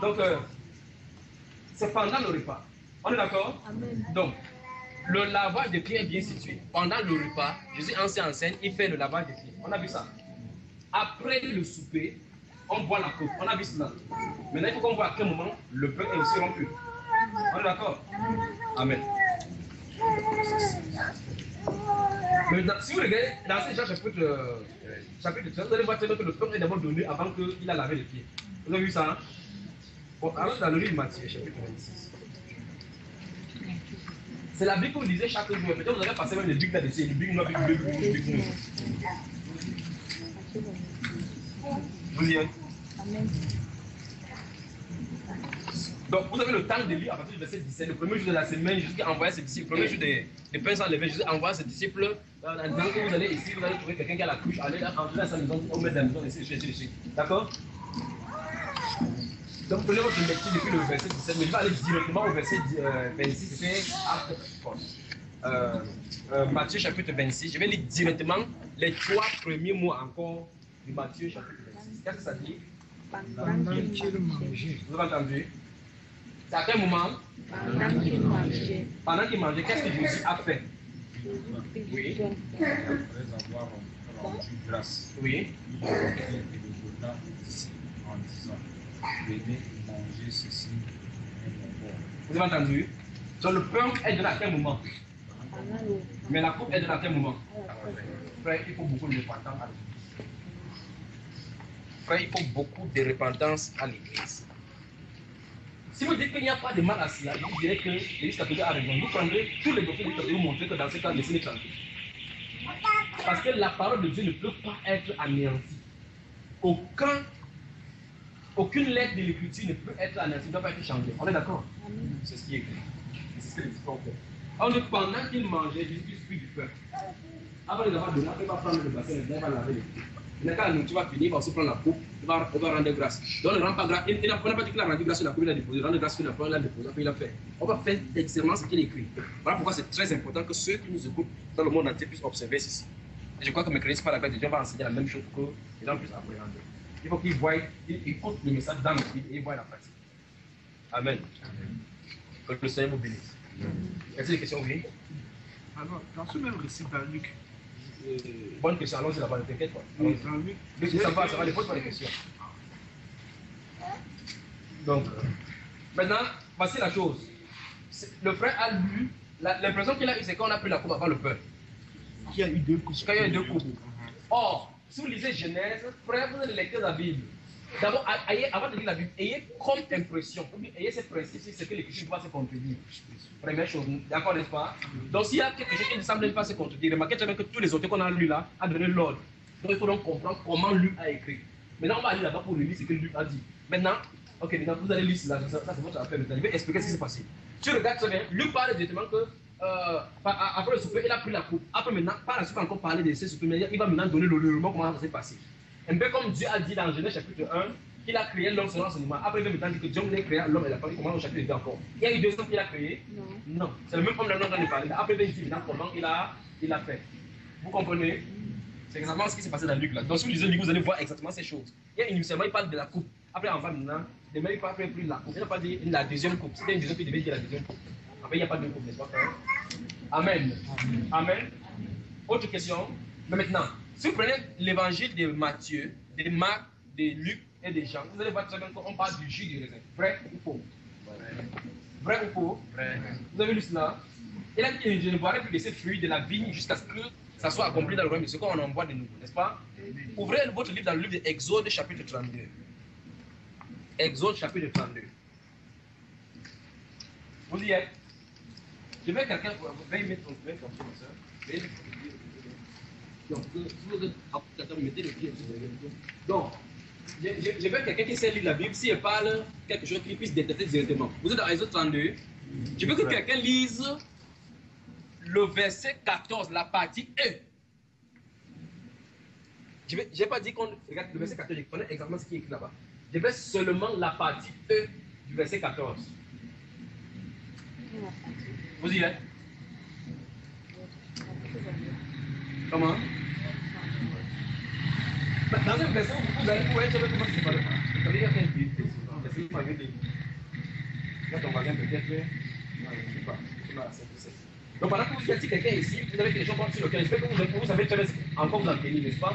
Donc, c'est pendant le repas. On est d'accord? Amen. Donc, le lavage des pieds est bien situé. Pendant le repas, Jésus enseigne, il fait le lavage des pieds. On a vu ça. Après le souper, on boit la coupe. On a vu cela. Maintenant, il faut qu'on voit à quel moment le pain est aussi rompu. On est d'accord? Amen. Maintenant, si vous regardez dans ces Jean chapitre 13, vous allez voir que le pain est d'abord donné avant qu'il a lavé les pieds. Vous avez vu ça? Bon, alors dans le livre de Matthieu, chapitre 26. C'est la Bible que vous lisez chaque jour. Peut-être vous allez passer même les Bibles là-dessus. Les Bibles noires, les Bibles noires. Vous lirez. Amen. Donc, vous avez le temps de lire à partir du verset 17, le premier jour de la semaine, Jésus a envoyé ses disciples, le premier jour des pains sans levain, Jésus a envoyé ses disciples, en disant que vous allez ici, vous allez trouver quelqu'un qui a la cruche, allez là, entrer dans sa maison, on met dans la maison, ici. D'accord? Donc, prenez votre lecture depuis le verset 17, mais je vais aller directement au verset 26, c'est Matthieu chapitre 26. Je vais lire directement les 3 premiers mots encore du Matthieu chapitre 26. Qu'est-ce que ça dit? Pendant qu'il mangeait. Vous avez entendu? C'est à quel moment? Pendant qu'il mangeait. Pendant qu'il mangeait, qu'est-ce que Jésus a fait? Oui. Après avoir rendu grâce, Oui. il le donna ici en disant, venez manger ceci et mon corps. Vous avez entendu? Donc le pain est donné à quel moment? Pendant le Mais la coupe est donnée à quel moment? Frère, il faut beaucoup de repentance à l'église. Frère, il faut beaucoup de repentance à l'église. Si vous dites qu'il n'y a pas de mal à cela, je vous dirais que l'Église catholique a raison. Vous prendrez tous les dossiers de l'Église catholique, vous montrez que dans ce cas, laissez-les tranquilles. Parce que la parole de Dieu ne peut pas être anéantie. Aucune lettre de l'Écriture ne peut être anéantie, ne doit pas être changée. On est d'accord? C'est ce qui est écrit. C'est ce que les disciples ont fait. On dit pendant qu'ils mangeaient, Jésus prit du pain. Avant de l'avoir donné, il va prendre le bassin, il va laver les pieds. Maintenant, quand la nourriture va finir, il va aussi prendre la coupe, il va rendre grâce. Donc, on ne rend pas grâce. Il n'a pas dit qu'il a rendu grâce sur la coupe, il a déposé. Rendre grâce sur la coupe, il a déposé, puis il a fait. On va faire exactement ce qu'il écrit. Voilà pourquoi c'est très important que ceux qui nous écoutent dans le monde entier puissent observer ceci. Et je crois que mes chrétiens, par la grâce de Dieu, vont enseigner la même chose que les gens puissent appréhender. Il faut qu'ils voient, ils écoutent le message dans le Bible et ils voient la pratique. Amen. Que le Seigneur vous bénisse. Y a-t-il des questions, oui? Alors, dans ce même récit dans Luc, Bonne question, allons-y là-bas, ne t'inquiète pas. dans Luc, Ça va, pose pas les questions. Donc, maintenant, voici la chose. Le frère a lu, l'impression qu'il a eue, c'est qu'on a pris la coupe avant le pain. il y a eu 2 coupes. Quand il y a eu 2 coupes. Or, si vous lisez Genèse, frère, vous allez lire la Bible. D'abord, avant de lire la Bible, ayez comme impression, ayez ce principe, c'est que l'Écriture doit se contredire. Première chose, d'accord, n'est-ce pas? Donc, s'il y a quelque chose qui ne semble pas se contredire, remarquez très bien que tous les auteurs qu'on a lus là ont donné l'ordre. Donc, il faut donc comprendre comment Luc a écrit. Maintenant, on va aller là-bas pour lire ce que Luc a dit. Maintenant, ok, maintenant, vous allez lire cela, ça c'est votre affaire. Je vais expliquer ce qui s'est passé. Tu regardes très bien, Luc parle directement que après le souper, il a pris la coupe. Après, maintenant, par la suite, encore parler de ce souper, il va maintenant donner le moment comment ça s'est passé. Un peu comme Dieu a dit dans Genèse chapitre 1, qu'il a créé l'homme selon son image. Après, il va me dire que Dieu l'a créé l'homme et la femme. Il commence au chapitre 2 encore. Il y a eu 2 hommes qu'il a créé? Non. C'est le même homme dont on vient de parler. Après, il dit comment il a fait. Vous comprenez? C'est exactement ce qui s'est passé dans Luc là. Donc, si vous lisez Luc, vous allez voir exactement ces choses. Il y a initialement, il parle de la coupe. Après, en va maintenant, demain, il parle plus de la coupe. Il n'a pas dit la deuxième coupe. C'était une deuxième coupe, il devait dire la deuxième coupe. Après, il n'y a pas de coupe, n'est-ce pas, frère? Amen. Amen. Autre question. Mais maintenant, si vous prenez l'évangile de Matthieu, de Marc, de Luc et de Jean, vous allez voir très bien qu'on parle du jus du raisin. Vrai ou faux? Vrai ou faux? Vrai. Vous avez lu cela? Il a dit, je ne boirai plus de ces fruits de la vigne jusqu'à ce que ça soit accompli dans le royaume de ce qu'on en voit de nouveau, n'est-ce pas? Ouvrez votre livre dans le livre d'Exode, chapitre 32. Exode, chapitre 32. Vous y êtes? Je vais quelqu'un, veuillez mettre ton frère comme ça, ma soeur. Veuillez mettre le pied. Donc, je veux quelqu'un qui sait lire la Bible, s'il parle quelque chose qui puisse détecter directement. Vous êtes dans Exode 32. Je veux que quelqu'un lise le verset 14, la partie E. Je n'ai pas dit qu'on regarde le verset 14, je connais exactement ce qui est écrit là-bas. Je veux seulement la partie E du verset 14. Vous y êtes? Comment? Dans un verset, vous allez pouvoir savoir comment c'est parlé. Vous allez dire qu'il y a un but. Quand on va bien peut-être, je ne sais pas. Donc pendant que vous êtes quelqu'un ici, vous avez quelque chose sur lequel j'espère que vous savez encore vous en tenir, n'est-ce pas?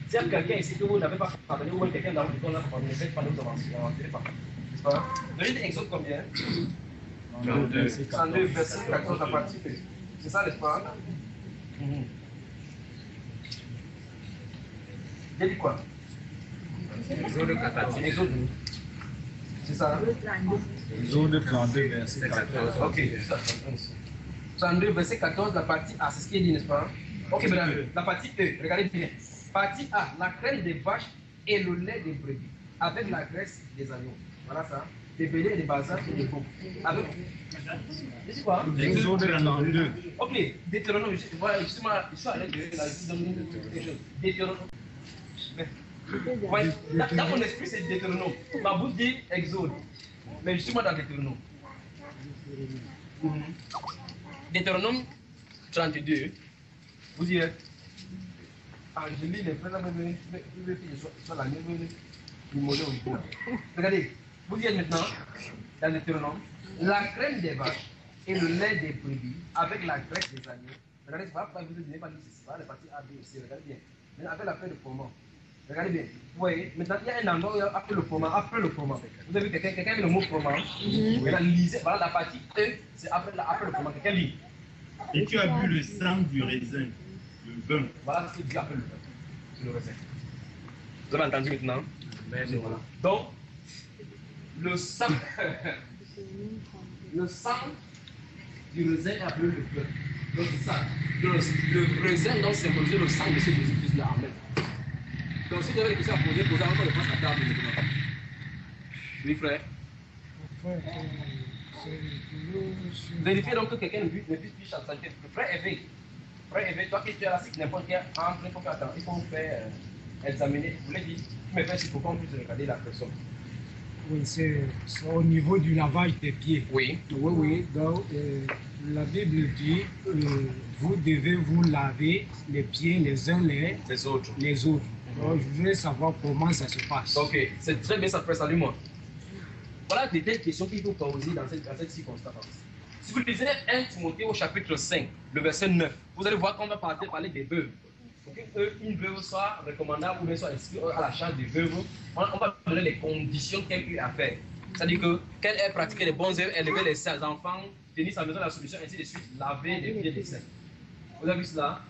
S'il y a quelqu'un ici que vous n'avez pas parlé, ou quelqu'un dans le là, on ne sait pas nous avancer, n'est-ce pas? Vous avez Exode combien? 32, verset 14, la partie P. C'est ça, n'est-ce pas? J'ai dit quoi? Exode 14. C'est ça? Exode 32, verset 14. Ok, c'est ça. 32, verset 14, la partie A, c'est ce qui est dit, n'est-ce pas? Ok, madame, la partie E, regardez bien. Partie A, la crème des vaches et le lait des brebis, avec la graisse des agneaux. Voilà ça. Des béliers, des basins et des veaux. Avec. C'est quoi? Exode 32. Ok, Deutéronome, voilà, justement, je suis à l'aide de la chose. Deutéronome. Ouais, dans mon esprit, c'est Deutéronome. Ma bouche dit Exode. Mais je suis moi dans Deutéronome. Deutéronome 32. Vous y êtes? Angéline, les frères, sur la même du modèle original. Regardez, vous y êtes maintenant dans Deutéronome. La crème des vaches et le lait des brebis avec la graisse des agneaux. Regardez, c'est pas pourquoi vous ne pas dit c'est pas les parties A, B et C. Regardez bien. Mais avec la feuille de froment. Regardez bien. Vous voyez, maintenant il y a un endroit après le froment. Après le froment. Vous avez vu quelqu'un met le mot froment. Voilà la partie E, c'est après le froment. Quelqu'un lit. Et tu as bu le sang du raisin, le vin. Voilà ce qu'il dit après le vin. C'est le raisin. Vous avez entendu maintenant? Voilà. Donc, le sang du raisin est appelé le vin. Donc c'est ça. Le raisin donc symbolise le sang de ce Jésus-Christ là. Amen. Donc si vous avez des questions à poser, posez encore le face à table maintenant. Oui frère. Vérifiez donc que quelqu'un ne puisse plus chanter. Frère éveille, toi qui tu es là, si n'importe quel entre, il faut faire attention, il faut faire examiner. Vous l'avez dit, tu me fais si pour qu'on puisse regarder la personne. Oui, c'est au niveau du lavage des pieds. Oui. Oui. Donc, la Bible dit vous devez vous laver les pieds les uns les autres. Donc, je voulais savoir comment ça se passe. Ok, c'est très bien, ça fait salut moi. Voilà des telles questions qu'il faut poser dans cette circonstance. Si vous lisez 1 Timothée au chapitre 5, le verset 9, vous allez voir qu'on va parler des veuves. Pour qu'une veuve soit recommandable ou bien soit inscrite à la charge des veuves, on va donner les conditions qu'elle a à faire. C'est-à-dire qu'elle ait pratiqué les bons œuvres, élever ses enfants, tenir sa maison à la solution, ainsi de suite, laver les pieds des saints. Vous avez vu cela?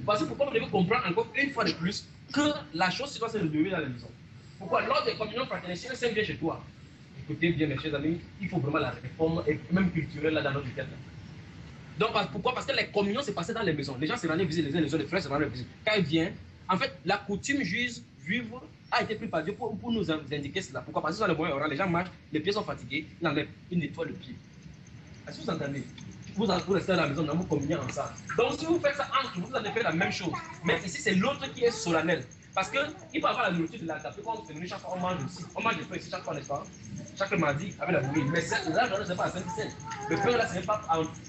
Parce que pourquoi vous devez comprendre encore une fois de plus que la chose doit se lever dans la maison. Pourquoi? Lors des communions fraternelles, si un saint vient chez toi, écoutez bien mes chers amis, il faut vraiment la réforme, et même culturelle là dans notre tête. Donc pourquoi? Parce que les communions se passaient dans les maisons. Les gens se rendaient visiter les uns les autres, les frères se rendaient visiter. Quand ils viennent, en fait, la coutume juive a été prise par Dieu pour nous indiquer cela. Pourquoi? Parce que dans le moyen oral, les gens marchent, les pieds sont fatigués, ils enlèvent, ils nettoient le pied. Est-ce que vous entendez? Vous restez à la maison, vous communiez ensemble. Donc si vous faites ça entre vous, allez faire la même chose. Mais ici, c'est l'autre qui est solennel. Parce qu'il peut avoir la nourriture de l'adapter quand c'est venu chaque fois, on mange aussi. On mange des pains ici chaque fois, n'est-ce pas? Chaque mardi avec la bouillie. Mais là, je ne sais pas à Saint-Vicent. Le pain là, ce n'est pas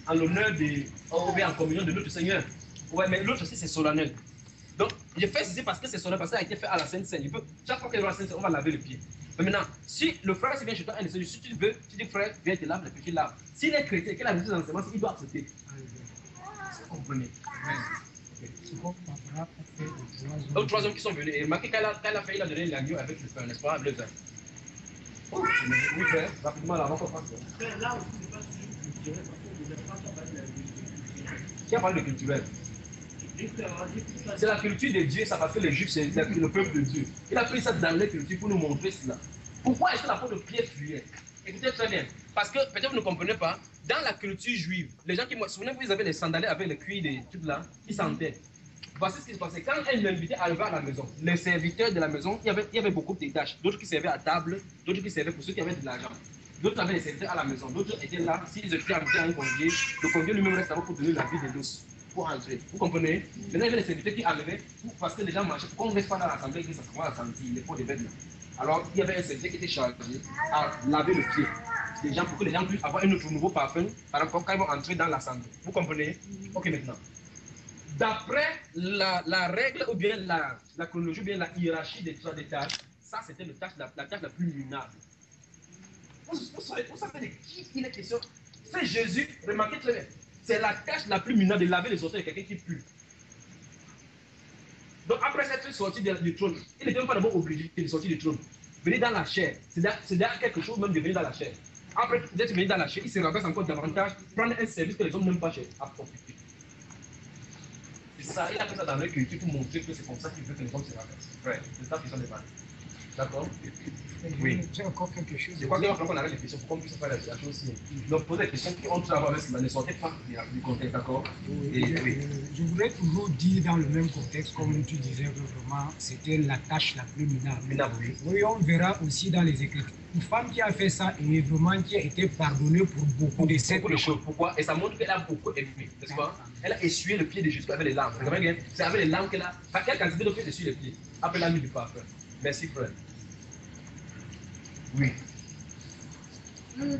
en l'honneur ou bien en communion de notre Seigneur. Ouais, mais l'autre aussi, c'est solennel. Donc, je fais ceci parce que c'est solennel, parce que ça a été fait à la Sainte-Seine. Chaque fois qu'il va à la Sainte-Seine, on va laver les pieds. Mais maintenant, si le frère vient chez toi, si tu veux, tu dis frère, viens te laver les pieds, tu laves. S'il est chrétien, qu'il a réussi dans l'enseignement, il doit accepter. Vous comprenez? Donc, 3 hommes qui sont venus, et remarquez qu'elle a fait, il a donné l'agneau avec le pain, n'est-ce pas? Le vin. Oui, frère, rapidement, là, on va faire ça. Là aussi, c'est pas toujours culturel, parce que les enfants sont pas de la culture. Qui a parlé de culturel? C'est la culture de Dieu, ça parce que les Juifs, c'est le peuple de Dieu. Il a pris ça dans les cultures pour nous montrer cela. Pourquoi est-ce que l'apôtre Pierre fuyait? Écoutez très bien. Parce que peut-être vous ne comprenez pas, dans la culture juive, les gens qui, souvenez-vous, ils avaient les sandales avec le cuir des trucs là, ils sentaient. Voici ce qui se passait. Quand un invité arrivait à la maison, les serviteurs de la maison, il y avait beaucoup de tâches. D'autres qui servaient à table, d'autres qui servaient pour ceux qui avaient de l'argent. D'autres avaient les serviteurs à la maison, d'autres étaient là. S'ils étaient invités à un convié, le convié lui-même restait pour donner la vie de l'os. Pour entrer. Vous comprenez? Maintenant, il y avait les serviteurs qui arrivaient parce que les gens marchaient. Pourquoi on ne reste pas dans l'assemblée et que ça commence à sentir les pots de vêtements? Alors, il y avait un serviteur qui était chargé à laver le pied des gens pour que les gens puissent avoir un autre nouveau parfum, par exemple, quand ils vont entrer dans l'assemblée. Vous comprenez? Ok, maintenant. D'après la règle ou bien la chronologie ou bien la hiérarchie des tâches, ça c'était la tâche la plus minable. Vous savez de qui il est question? C'est Jésus, remarquez très bien. C'est la tâche la plus minable de laver les orteils de quelqu'un qui pue. Donc après cette sortie du trône, il n'était même pas d'abord obligé de sortir du trône. Venir dans la chair, c'est d'ailleurs quelque chose même de venir dans la chair. Après d'être venu dans la chair, il se renverse encore davantage, prendre un service que les hommes n'aiment pas à profiter. C'est ça, il a fait ça dans leur culture pour montrer que c'est comme ça qu'il veut que les hommes se renversent. Ouais, c'est ça qui sont des balles. D'accord? Oui. J'ai encore quelque chose. C'est quoi qu'on arrête les questions pour qu'on puisse faire la chose aussi. Donc, poser des questions qui ont tout à voir avec cela, ne sortez pas du contexte, d'accord? Oui. Je voudrais toujours dire dans le même contexte, comme tu disais, vraiment, c'était la tâche la plus minable. Oui, on verra aussi dans les Écritures. Une femme qui a fait ça et vraiment qui a été pardonnée pour beaucoup de ces choses. Pourquoi? Et ça montre qu'elle a beaucoup aimé, n'est-ce pas? Elle a essuyé le pied de Jésus avec les larmes. Vous comprenez bien? C'est avec les larmes qu'elle a. Par quelle quantité de pied dessus les pieds? Après la nuit du parfum. Merci, frère. Oui. Paul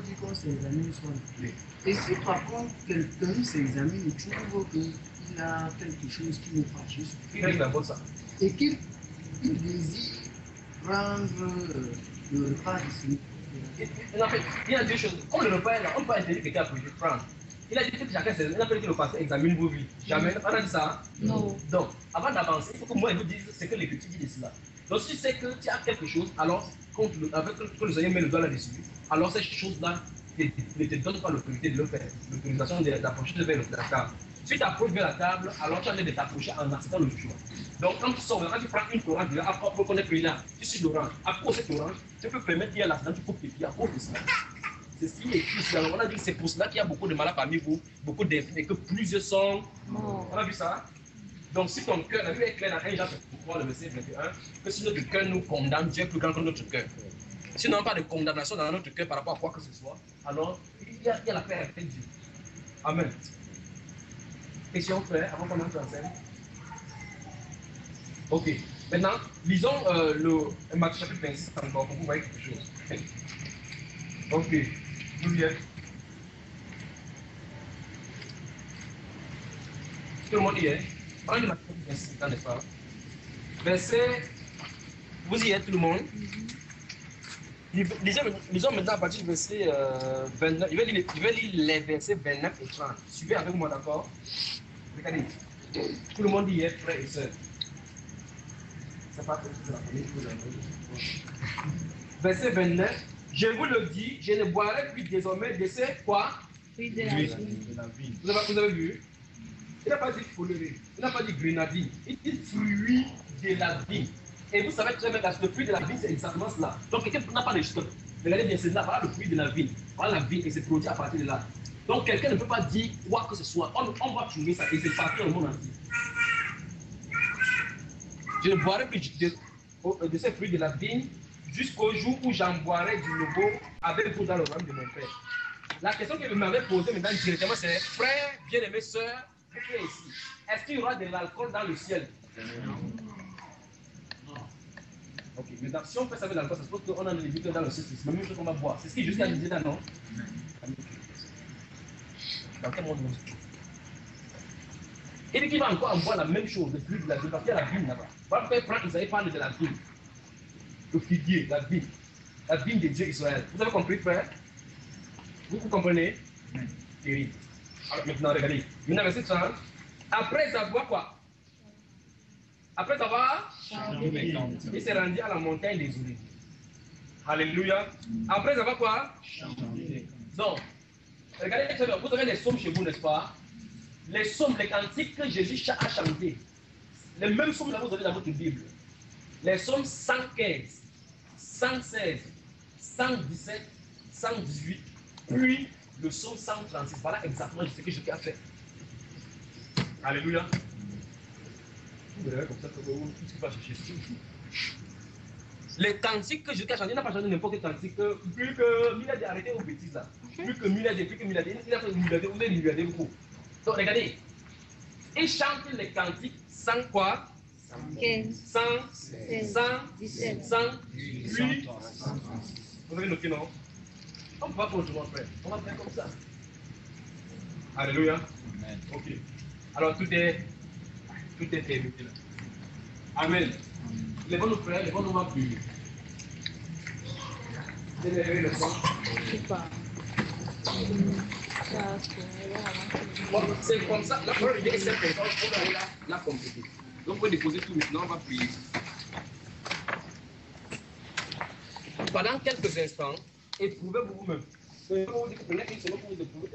dit qu'on s'examine soi-même. Et si par contre quelqu'un s'examine et trouve qu'il a quelque chose qui nous fâche, et qu'il désire prendre le repas ici. Il y a deux choses. Comme le repas est là, on peut interdire quelqu'un à prendre. Il a dit que chacun s'examine. Il a fait que le pasteur examine vos vies. Jamais. On a dit ça? Non. Donc, avant d'avancer, il faut que moi je vous dise ce que l'Écriture dit de cela. Donc, si tu sais que tu as quelque chose, alors, avec que le Seigneur met le doigt là-dessus, alors ces choses-là ne te donnent pas l'autorité de le faire. L'autorisation d'approcher vers la table. Si tu approches vers la table, alors tu as l'air de t'approcher en acceptant le jugement. Donc, quand tu sors, quand tu prends une orange, après, pour connaître là, tu suis l'orange. À cause de cette orange, tu peux permettre qu'il y ait l'accident, tu coupes tes pieds à cause de cela. C'est ce qui est écrit. Alors, on a dit que c'est pour cela qu'il y a beaucoup de malades parmi vous, beaucoup d'infirmes, et que plusieurs sont. On a vu ça? Donc, si ton cœur, la Bible est claire dans 1 Jean 3, le verset 21, que si notre cœur nous condamne, Dieu est plus grand que notre cœur. Si nous n'avons pas de condamnation dans notre cœur par rapport à quoi que ce soit, alors il y a la paix avec Dieu. Amen. Question, frère, avant qu'on entre en scène. Ok. Maintenant, lisons le Matthieu chapitre 26 encore pour vous voyez quelque chose. Ok. Juliette. Tout le monde y est. On est Matthieu 26, n'est-ce pas? Verset. Vous y êtes, tout le monde? Lisons maintenant à partir du verset 29. Je vais lire les versets 29 et 30. Suivez avec moi, d'accord? Regardez. Tout le monde y est, frères et sœurs. C'est pas possible, c'est la première chose. Verset 29. Je vous le dis, je ne boirai plus désormais de ces quoi? Fruit de la vie. Vous avez vu? Il n'a pas dit follerie, il n'a pas dit grenadine, il dit fruit de la vie. Et vous savez très bien que le fruit de la vie, c'est exactement cela. Donc quelqu'un n'a pas de choses. Regardez bien, c'est là, voilà le fruit de la vie. Voilà la vie et c'est produit à partir de là. Donc quelqu'un ne peut pas dire quoi que ce soit. On va trouver ça et c'est parti dans le monde entier. Je ne boirai plus de ces fruits de la vigne jusqu'au jour où j'en boirai du nouveau avec vous dans le royaume de mon Père. La question que vous m'avez posée maintenant directement, c'est frère, bien-aimés, sœurs, qui est ici? Est-ce qu'il y aura de l'alcool dans le ciel? Ok, maintenant, si on fait ça avec l'alcool, ça se pose qu'on a les buts dans le ceci. C'est la même chose qu'on va boire. C'est ce qui est juste à dire là, non? Dans quel monde et puis qui va encore en boire la même chose, de plus de la vie, parce qu'il y a la vigne là-bas. Voilà pourquoi Franck, vous avez parlé de la vigne. Le figuier, la vigne de Dieu Israël. Vous avez compris, frère? Vous comprenez? Terrible. Alors maintenant, regardez. Maintenant, verset 30. Après avoir quoi? Après avoir il s'est rendu à la montagne des Oliviers. Alléluia. Après avoir quoi? Donc, regardez, vous avez les psaumes chez vous, n'est-ce pas? Les psaumes, les cantiques que Jésus a chantés. Les mêmes psaumes que vous avez dans votre Bible. Les psaumes 115, 116, 117, 118, puis le psaume 136. Voilà exactement ce que Jésus a fait. Alléluia. Vous verrez comme ça que tout ce qui va chercher. Les cantiques que Jésus a chanté, il n'a pas chanté n'importe quel cantique. Plus que milliardaires, arrêtez vos bêtises là. Plus que milliardaires, il a fait milliardaires, vous êtes milliardaires beaucoup. Donc regardez, il chante les cantiques sans quoi? 15, 100, 100, 17, 100, puis, vous avez noté, non? On ne peut pas faire autrement, frère. On va faire comme ça. Alléluia. Amen. Ok. Alors tout est terminé là. Amen. Les bons frères, les bons nous vont prier. Élevez le son. je sais pas. Bon, c'est comme ça. La parole de Dieu est simple. On va aller la compléter. Donc vous pouvez déposer tout maintenant, on va prier. Pendant quelques instants, éprouvez-vous vous-même. Vous dites que prenez une seconde pour vous éprouver.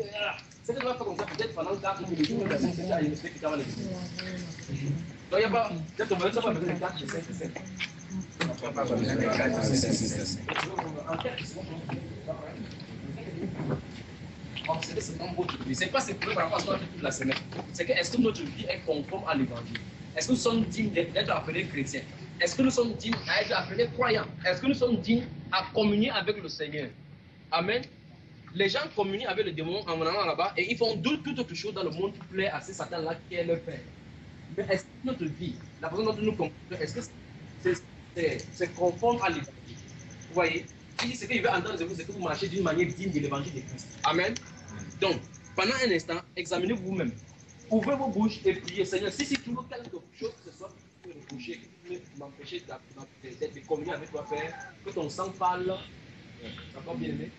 C'est que nous allons faire comme ça peut-être pendant 4 minutes. Vous allez faire ça à une qui va les dire. Donc il n'y a pas. Peut-être qu'on va faire ça avec les 4 et 5 et 7. En quelques secondes, observez seulement votre vie. Ce n'est pas ce que par rapport à ce qu'on a fait toute la semaine. C'est que est-ce que notre vie est conforme à l'évangile? Est-ce que nous sommes dignes d'être appelés chrétiens? Est-ce que nous sommes dignes d'être appelés croyants? Est-ce que nous sommes dignes à communier avec le Seigneur? Amen. Les gens communient avec le démon en allant là-bas et ils font toute autre chose dans le monde qui plaît à ces satans-là qui est leur père. Mais est-ce que notre vie, la façon dont nous communions, est-ce que c'est conforme à l'évangile? Vous voyez? Il dit ce qu'il veut entendre de vous, c'est que vous marchez d'une manière digne de l'évangile de Christ. Amen. Donc, pendant un instant, examinez vous-même. Ouvrez vos bouches et priez. Seigneur, si toujours quelque chose que ce soit qui peut reprocher, qui peut m'empêcher de communier avec toi, Père, que ton sang parle, d'accord, bien aimé.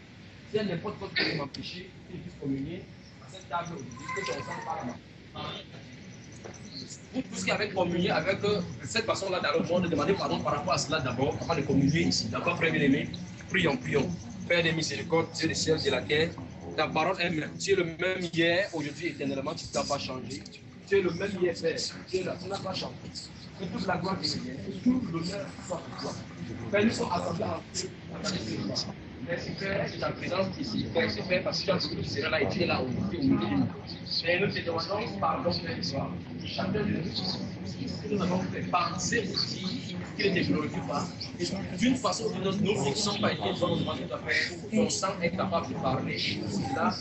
S'il y a n'importe quoi qui peut m'empêcher, qu'il puisse communier à cette table aujourd'hui, que ton sang parle. Vous tous qui avez communié avec cette personne-là dans le monde, demandez pardon par rapport à cela d'abord, avant de communier ici. D'accord, frère bien-aimé? Prions, prions. Père des miséricordes, Dieu des cieux et de la terre, ta parole est même. Tu es le même hier, aujourd'hui, éternellement, tu ne t'as pas changé. Tu es le même hier, Père. Tu es là, tu n'as pas changé. Que toute la gloire te revienne, que tout l'honneur soit pour toi. Père, nous sommes assemblés en ta présence. Merci Père de ta présence ici. Merci Père parce que tu as dit que tu seras là et tu es là aujourd'hui au milieu de nous. Père, nous te demandons pardon, Père, de chacun de nous. Nous avons fait penser aussi qu'il ne te glorifie pas. Et d'une façon ou d'une autre, nous ne sommes pas été nous avons demandé ta Père. Ton sang est capable de parler. Là,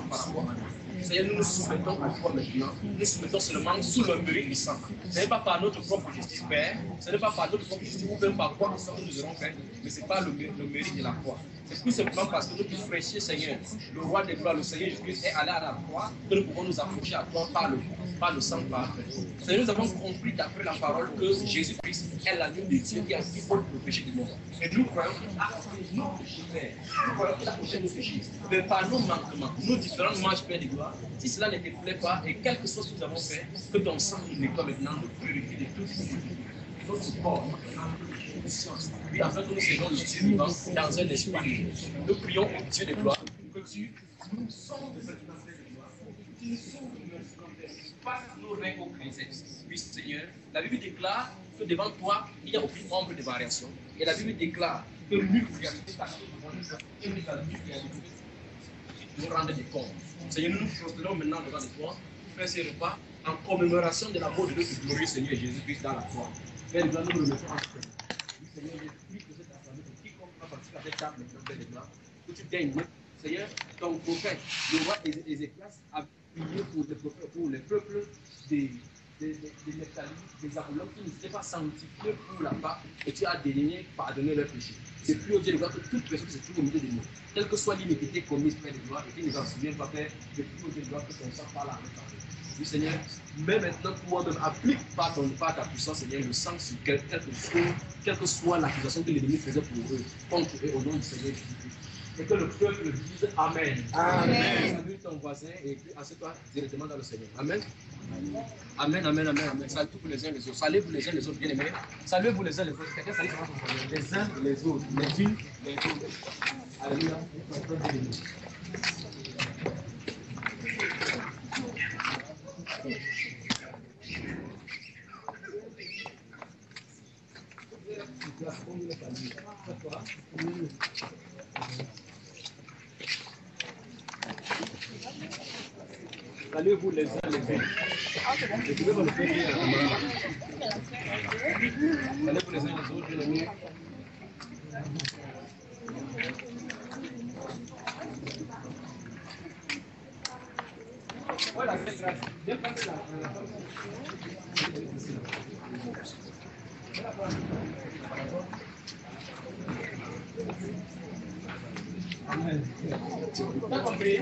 par rapport à nous. Seigneur, nous nous soumettons à toi maintenant. Nous nous soumettons seulement sous le mérite du sang. Ce n'est pas par notre propre justice, Père. Ce n'est pas par notre propre justice ou même par quoi nous aurons fait, mais ce n'est pas le mérite de la croix. C'est tout simplement parce que notre fraîchier Seigneur, le roi des gloires, le Seigneur Jésus-Christ est allé à la croix, que nous pouvons nous approcher à toi par le sang, par le Seigneur, nous avons compris d'après la parole que Jésus-Christ est la lumière de Dieu qui a pris pour le péché du monde. Et nous croyons qu'il a fait nos péchés, Père. Nous croyons qu'il a péché nos péchés. Mais par nos manquements, nos différentes marches, Père de gloire, si cela ne te plaît pas, et quelque chose que nous avons fait, que ton sang nous nettoie maintenant, nous purifie de toute iniquité. Notre corps, puis afin que nous soyons le Dieu vivant dans un esprit. Nous prions au Dieu de gloire que tu nous sondes de cette nation de gloire, tu nous sondes de notre passe nos reins au chrétien. Oui, Seigneur, la Bible déclare que devant toi, il n'y a aucune ombre de variation. Et la Bible déclare que nulle réalité cachée devant nous, et nous la nulle réalité nous rendre des comptes. Seigneur, nous nous prosternons maintenant devant toi pour faire ces repas en commémoration de la mort de notre glorieux Seigneur Jésus-Christ dans la croix. Père de gloire, nous le mettons en prière. Oui, Seigneur, je prie que cette assemblée, que quiconque va participer à cette table, Père de gloire, que tu daignes, Seigneur, ton prophète, le roi Ézéchias, a prié pour les peuples des Nephtali, des Apollons qui ne s'étaient pas sanctifiés pour la Pâque et tu as déligné pardonner leurs péchés. C'est plus au Dieu de gloire que toute personne qui se trouve au milieu de nous, quelle que soit l'iniquité commise près de gloire et qui ne s'en souvient pas, Père, c'est plus au Dieu de gloire que son sang parle à notre. Oui, Seigneur, mais maintenant, toi-même, applique par ta puissance, Seigneur, le sang sur quelle que soit l'accusation que l'ennemi faisait pour eux, contre eux, au nom du Seigneur Jésus. Et que le peuple dise Amen. Amen. Salue ton voisin et puis assieds-toi directement dans le Seigneur. Amen. Amen, amen, amen, amen. Salut-vous les uns les autres. Saluez-vous les uns les autres, bien aimés. Saluez-vous les uns les autres. Quelqu'un salue les uns les autres. Les unes les autres. Alléluia. Saluez-vous les uns les autres. Saluez-vous les uns les autres, bien aimés. Voilà, c'est grâce. Bien passé là. Amen. T'as compris?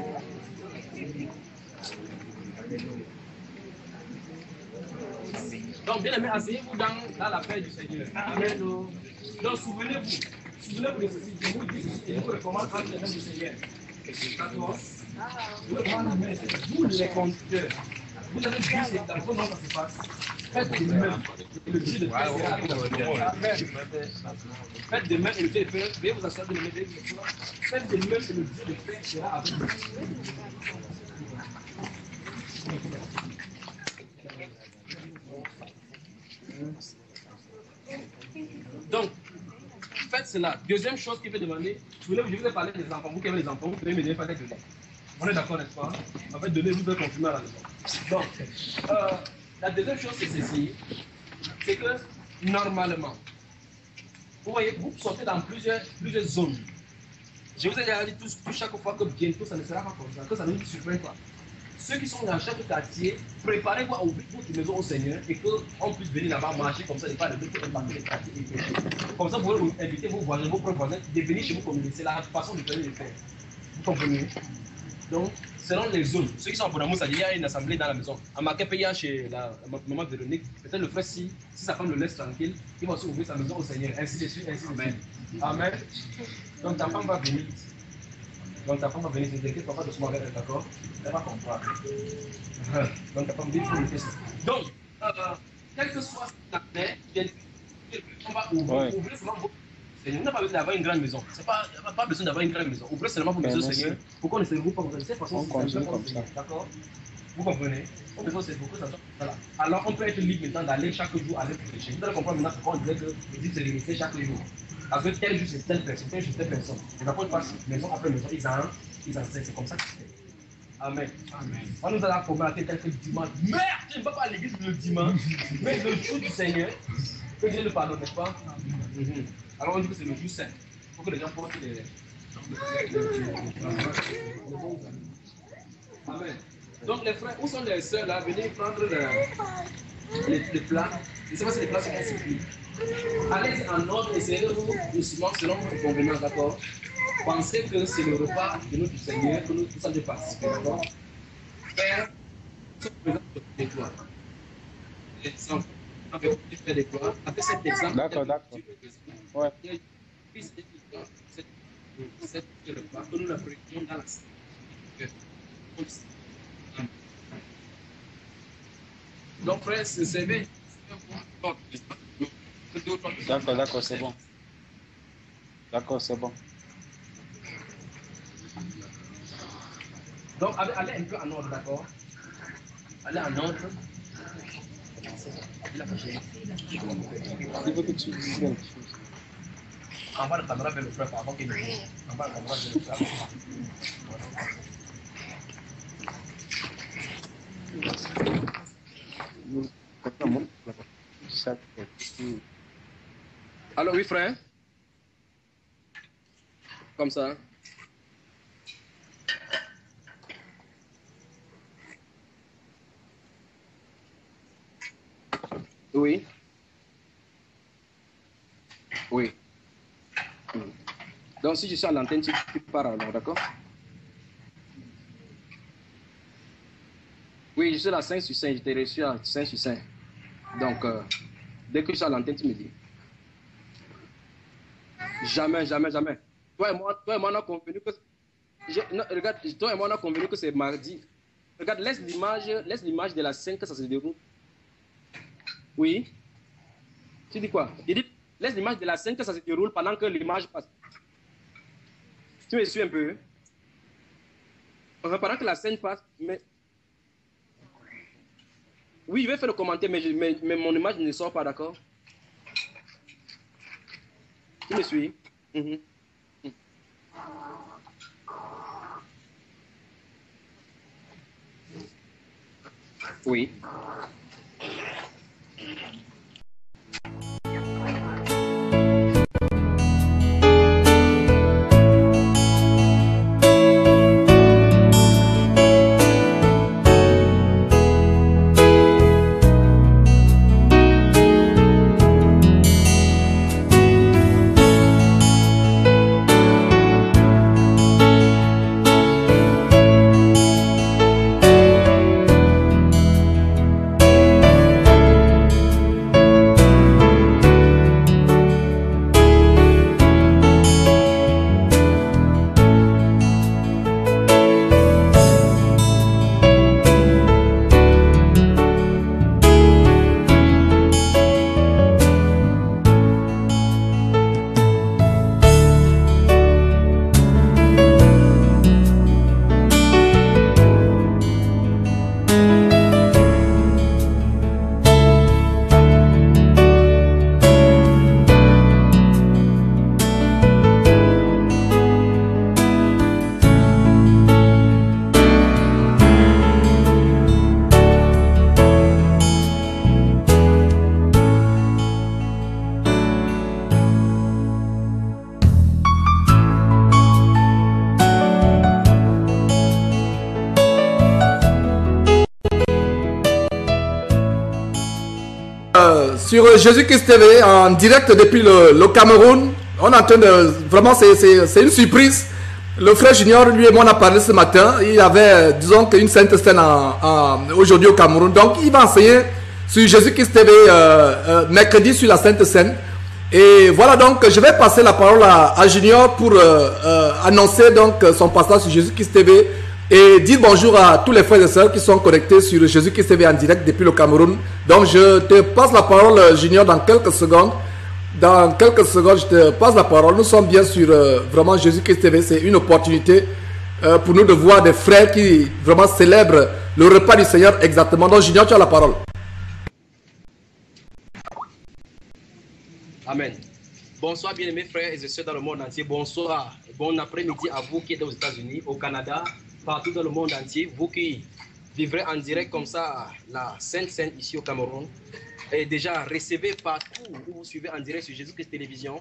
Donc, bien aimé, asseyez-vous dans la paix du Seigneur. Amen. Donc, souvenez-vous de ceci. Je vous dis ceci et je vous recommande entre les mains du Seigneur. D'accord? Je vous recommande, vous les conducteurs. Vous avez dit c'est dans comment ça se passe. Faites de même. Le Dieu de paix sera avec vous. Faites de même et le Dieu de paix. Veuillez vous asseoir de le faites de même et le Dieu de paix sera avec vous. Donc, faites cela. Deuxième chose qu'il veut demander, je vous ai parlé des enfants. Vous qui avez les enfants, vous pouvez m'aider à faire des données. On est d'accord, n'est-ce pas? En fait, donner, vous devez continuer à la maison. Donc, la deuxième chose, c'est ceci. C'est que, normalement, vous voyez, vous sortez dans plusieurs zones. Je vous ai déjà dit tout chaque fois que bientôt, ça ne sera pas comme ça, que ça ne vous surprenne pas. Ceux qui sont dans chaque quartier, préparez-vous à ouvrir votre maison au Seigneur et qu'on puisse venir là-bas marcher comme ça, et pas de deux pour impacter les quartiers. Comme ça, vous pouvez inviter vos voisins, vos propres voisins, de venir chez vous communier. C'est la façon de faire les faire. Vous comprenez? Donc, selon les zones, ceux qui sont en Bonamou, ça dit qu'il y a une assemblée dans la maison. À Makepeya, chez la maman Véronique, peut-être le frère, si sa femme le laisse tranquille, il va aussi ouvrir sa maison au Seigneur. Ainsi de suite, ainsi de suite. Amen. Donc, ta femme va venir. Donc ta femme va venir, ne t'inquiète pas de ce moment, d'accord? Elle va comprendre. Donc ta femme dit pour le test. Donc, quel que soit ta paix, on va ouvrir seulement votre Seigneur. On n'a pas besoin d'avoir une grande maison. C'est pas besoin d'avoir une grande maison. Ouvrez seulement votre maison, Seigneur. Pourquoi ne se regroupe pas comme ça? De cette façon, on continue comme ça. D'accord? Vous comprenez? On besoin c'est beaucoup, ça voilà. Alors on peut être libre maintenant d'aller chaque jour aller prêcher. Vous allez comprendre maintenant pourquoi on disait que le dit c'est limité chaque jour. Parce que tel jour c'est telle personne, tel jour c'est telle personne. Les enfants passent maison après maison, ils enseignent, c'est comme ça que c'est. Amen. Amen. On nous a commenté tel que dimanche. Merde, je ne vais pas à l'église le dimanche, mais le jour du Seigneur, que Dieu le pardonne, n'est-ce pas? Alors on dit que c'est le jour saint. Il faut que les gens portent les. Amen. Donc les frères, où sont les sœurs là? Venez prendre les plats. Je ne sais pas si les plats sont ainsi. Allez en ordre et servez-vous doucement selon votre convenance, d'accord? Pensez que c'est le repas de notre Seigneur que nous sommes de participer, d'accord? Père, ce présent de toi. Les enfants, avec faire des gloires, avec cet exemple. D'accord. Ouais. Cette repas que nous la prêtons dans la salle. Donc, frère, c'est servi. D'accord, c'est bon. D'accord, c'est bon. Donc, allez un peu en ordre, d'accord? Allez en ordre. Il faut que tu dises quelque chose. Envoie la caméra vers le frère avant qu'il ne vienne. Envoie la caméra vers le frère. Alors oui frère. Comme ça. Oui. Oui. Donc, si je suis à l'antenne, tu pars alors, d'accord? Oui, je suis à 5 sur 5. Je t'ai reçu à 5 sur 5. Donc, dès que je suis à l'antenne, tu me dis. Jamais, jamais, jamais. Toi et moi, on a convenu que... non, regarde, toi et moi, on a convenu que c'est mardi. Regarde, laisse l'image de la scène que ça se déroule. Oui. Tu dis quoi? Il dit, laisse l'image de la scène que ça se déroule pendant que l'image passe. Tu me suis un peu? Enfin, pendant que la scène passe, mais... Oui, je vais faire le commentaire, mais mon image ne sort pas, d'accord? Tu me suis? Oui. Sur Jésus-Christ TV, en direct depuis le Cameroun, on est en train de... Vraiment, c'est une surprise. Le frère Junior, lui et moi, on a parlé ce matin. Il y avait, disons, une sainte scène aujourd'hui au Cameroun. Donc, il va enseigner sur Jésus-Christ TV mercredi sur la sainte scène. Et voilà, donc, je vais passer la parole à Junior pour annoncer donc son passage sur Jésus-Christ TV et dire bonjour à tous les frères et sœurs qui sont connectés sur Jésus-Christ TV en direct depuis le Cameroun. Donc, je te passe la parole, Junior, dans quelques secondes. Dans quelques secondes, je te passe la parole. Nous sommes bien sur vraiment Jésus-Christ TV. C'est une opportunité pour nous de voir des frères qui vraiment célèbrent le repas du Seigneur exactement. Donc, Junior, tu as la parole. Amen. Bonsoir, bien-aimés frères et sœurs dans le monde entier. Bonsoir, bon après-midi à vous qui êtes aux États-Unis, au Canada, partout dans le monde entier. Vous qui vivrez en direct comme ça la Sainte Seine ici au Cameroun. Et déjà, recevez partout où vous suivez en direct sur Jésus-Christ Télévision.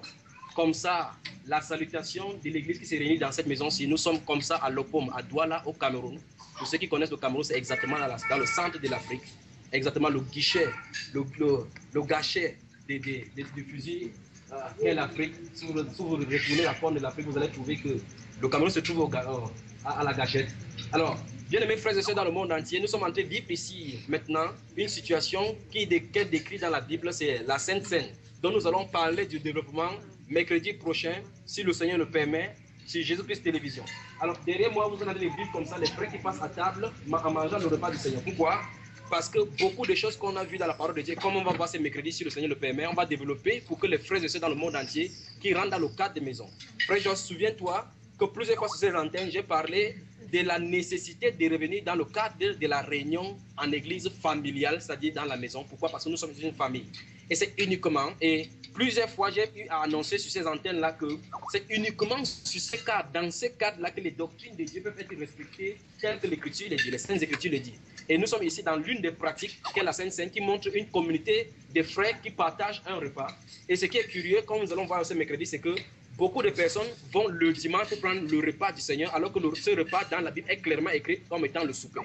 Comme ça, la salutation de l'église qui s'est réunie dans cette maison-ci. Nous sommes comme ça à Lopom, à Douala, au Cameroun. Pour ceux qui connaissent le Cameroun, c'est exactement dans le centre de l'Afrique. Exactement le guichet, le gâchet du fusil qu'est l'Afrique. Si vous retournez la corne de l'Afrique, vous allez trouver que le Cameroun se trouve à la gâchette. Alors, bien aimés frères et sœurs dans le monde entier, nous sommes en train de vivre ici maintenant une situation qui est décrite dans la Bible, c'est la Sainte Seine, dont nous allons parler du développement mercredi prochain, si le Seigneur le permet, sur Jésus-Christ Télévision. Alors, derrière moi, vous allez vivre comme ça, les frères qui passent à table en mangeant le repas du Seigneur. Pourquoi? Parce que beaucoup de choses qu'on a vues dans la parole de Dieu, comme on va voir ce mercredi, si le Seigneur le permet, on va développer pour que les frères et sœurs dans le monde entier qui rentrent dans le cadre des maisons. Frère Georges, souviens-toi que plusieurs fois sur ces antennes, j'ai parlé de la nécessité de revenir dans le cadre de la réunion en église familiale, c'est-à-dire dans la maison. Pourquoi? Parce que nous sommes une famille. Et c'est uniquement, et plusieurs fois j'ai eu à annoncer sur ces antennes-là que c'est uniquement sur ces cadres, dans ces cadres-là que les doctrines de Dieu peuvent être respectées, telles que l'Écriture le dit, les Saintes Écritures le disent. Et nous sommes ici dans l'une des pratiques qu'est la Sainte Seine, qui montre une communauté de frères qui partagent un repas. Et ce qui est curieux, comme nous allons voir ce mercredi, c'est que beaucoup de personnes vont le dimanche pour prendre le repas du Seigneur, alors que ce repas dans la Bible est clairement écrit comme étant le souper.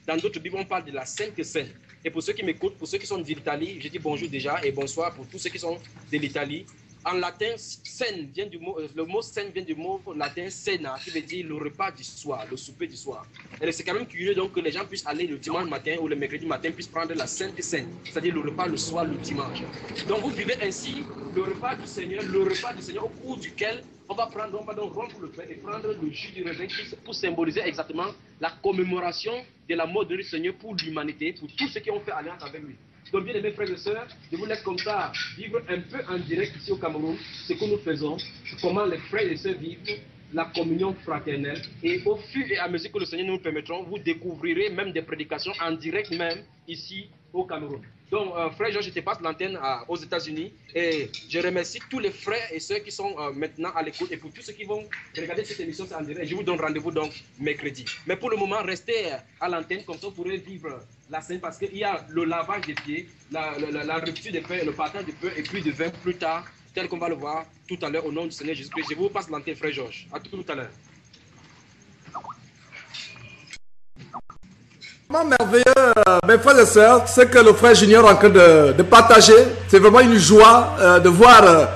dans d'autres Bibles, on parle de la Sainte Seine. Et pour ceux qui m'écoutent, pour ceux qui sont d'Italie, je dis bonjour déjà et bonsoir pour tous ceux qui sont de l'Italie. En latin, scène vient du mot, le mot scène vient du mot latin cena, qui veut dire le repas du soir, le souper du soir. Et c'est quand même curieux donc que les gens puissent aller le dimanche matin ou le mercredi matin puissent prendre la Sainte Seine, c'est-à-dire le repas le soir, le dimanche. Donc vous vivez ainsi le repas du Seigneur au cours duquel on va donc rompre le pain et prendre le jus du raisin pour symboliser exactement la commémoration de la mort de notre Seigneur pour l'humanité, pour tous ceux qui ont fait alliance avec lui. Donc, bien aimés frères et sœurs, je vous laisse comme ça vivre un peu en direct ici au Cameroun ce que nous faisons, comment les frères et sœurs vivent la communion fraternelle. Et au fur et à mesure que le Seigneur nous permettra, vous découvrirez même des prédications en direct même ici au Cameroun. Donc, frère Georges, je te passe l'antenne aux États-Unis et je remercie tous les frères et sœurs qui sont maintenant à l'écoute et pour tous ceux qui vont regarder cette émission en direct. Je vous donne rendez-vous donc mercredi. Mais pour le moment, restez à l'antenne comme ça vous pourrez vivre la scène parce qu'il y a le lavage des pieds, la rupture des pains, le partage des pains et puis de vin plus tard, tel qu'on va le voir tout à l'heure au nom du Seigneur Jésus-Christ. Je vous passe l'antenne, frère Georges. À tout à l'heure. Vraiment merveilleux, mes frères et sœurs, ce que le frère Junior est en train de partager. C'est vraiment une joie de voir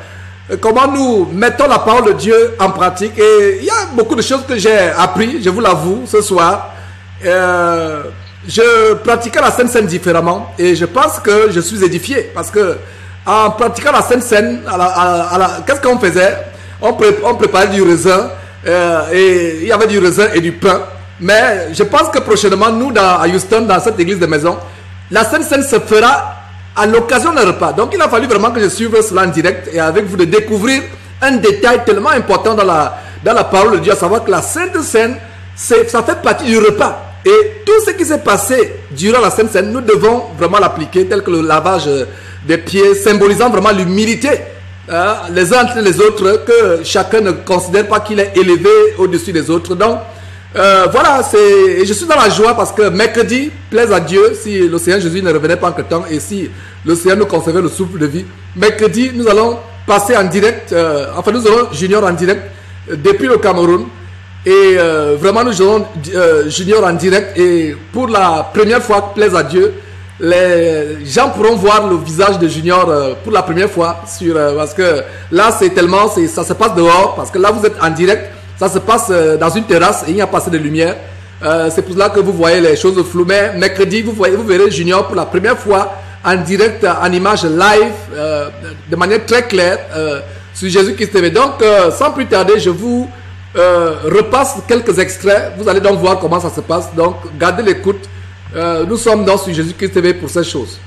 comment nous mettons la parole de Dieu en pratique. Et il y a beaucoup de choses que j'ai appris, je vous l'avoue, ce soir. Je pratiquais la Sainte Seine différemment et je pense que je suis édifié parce que en pratiquant la Sainte Seine, qu'est-ce qu'on faisait? On préparait du raisin et il y avait du raisin et du pain. Mais je pense que prochainement, nous, à Houston, dans cette église de maison, la Sainte Seine se fera à l'occasion d'un repas. Donc, il a fallu vraiment que je suive cela en direct et avec vous de découvrir un détail tellement important dans la parole de Dieu, à savoir que la Sainte Seine, ça fait partie du repas. Et tout ce qui s'est passé durant la Sainte Seine, nous devons vraiment l'appliquer, tel que le lavage des pieds, symbolisant vraiment l'humilité les uns entre les autres, que chacun ne considère pas qu'il est élevé au-dessus des autres. Donc, voilà, je suis dans la joie parce que mercredi, plaise à Dieu, si le Seigneur Jésus ne revenait pas en quelque temps et si le Seigneur nous conservait le souffle de vie, mercredi, nous allons passer en direct, enfin nous aurons Junior en direct depuis le Cameroun et vraiment nous aurons Junior en direct et pour la première fois, plaise à Dieu, les gens pourront voir le visage de Junior pour la première fois parce que là c'est tellement, ça se passe dehors parce que là vous êtes en direct. Ça se passe dans une terrasse et il n'y a pas assez de lumière. C'est pour cela que vous voyez les choses floues. Mais mercredi, vous verrez Junior pour la première fois en direct, en image live, de manière très claire sur Jésus-Christ TV. Donc, sans plus tarder, je vous repasse quelques extraits. Vous allez donc voir comment ça se passe. Donc, gardez l'écoute. Nous sommes donc sur Jésus-Christ TV pour ces choses.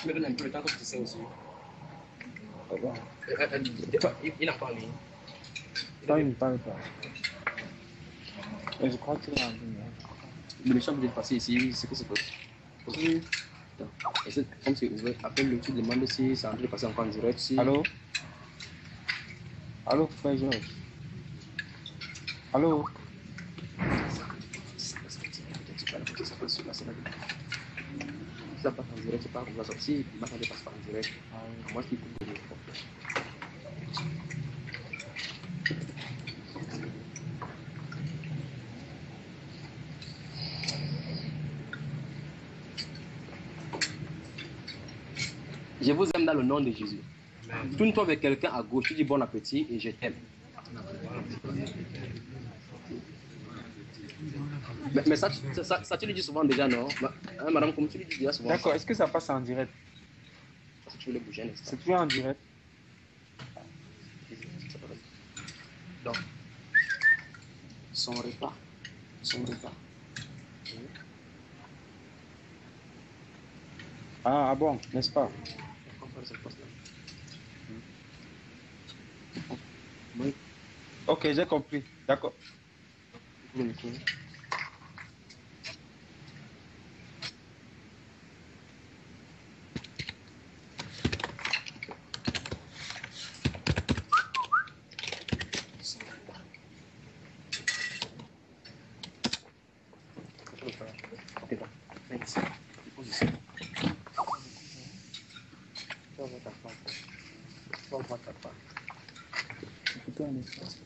Me donne un peu le temps que tu sais aussi. Il a parlé. Non, il ne parle pas. Mais je crois qu'il a envie. Le méchant peut être passé ici, c'est que c'est possible. Oui. Et c'est comme c'est ouvert, appelle-le, tu demandes si c'est en train de passer encore en direct. Si... Allô? Allô, frère Georges? Allô? Si ça passe en direct, c'est pas comme ça. Si ma ne passe pas en direct, moi je coupe de l'écran. Je vous aime dans le nom de Jésus. Tourne-toi avec quelqu'un à gauche, tu dis bon appétit et je t'aime. Mais ça, tu le dis souvent déjà, non? Hein, madame, comme tu le dis déjà souvent. D'accord, est-ce que ça passe en direct? Si tu veux le bouger, n'est-ce pas? C'est toujours en direct. Donc, son repas. Ah bon, n'est-ce pas? Oui. Ok, j'ai compris. D'accord. Merci. Position. Sois ta part. Plutôt un espace.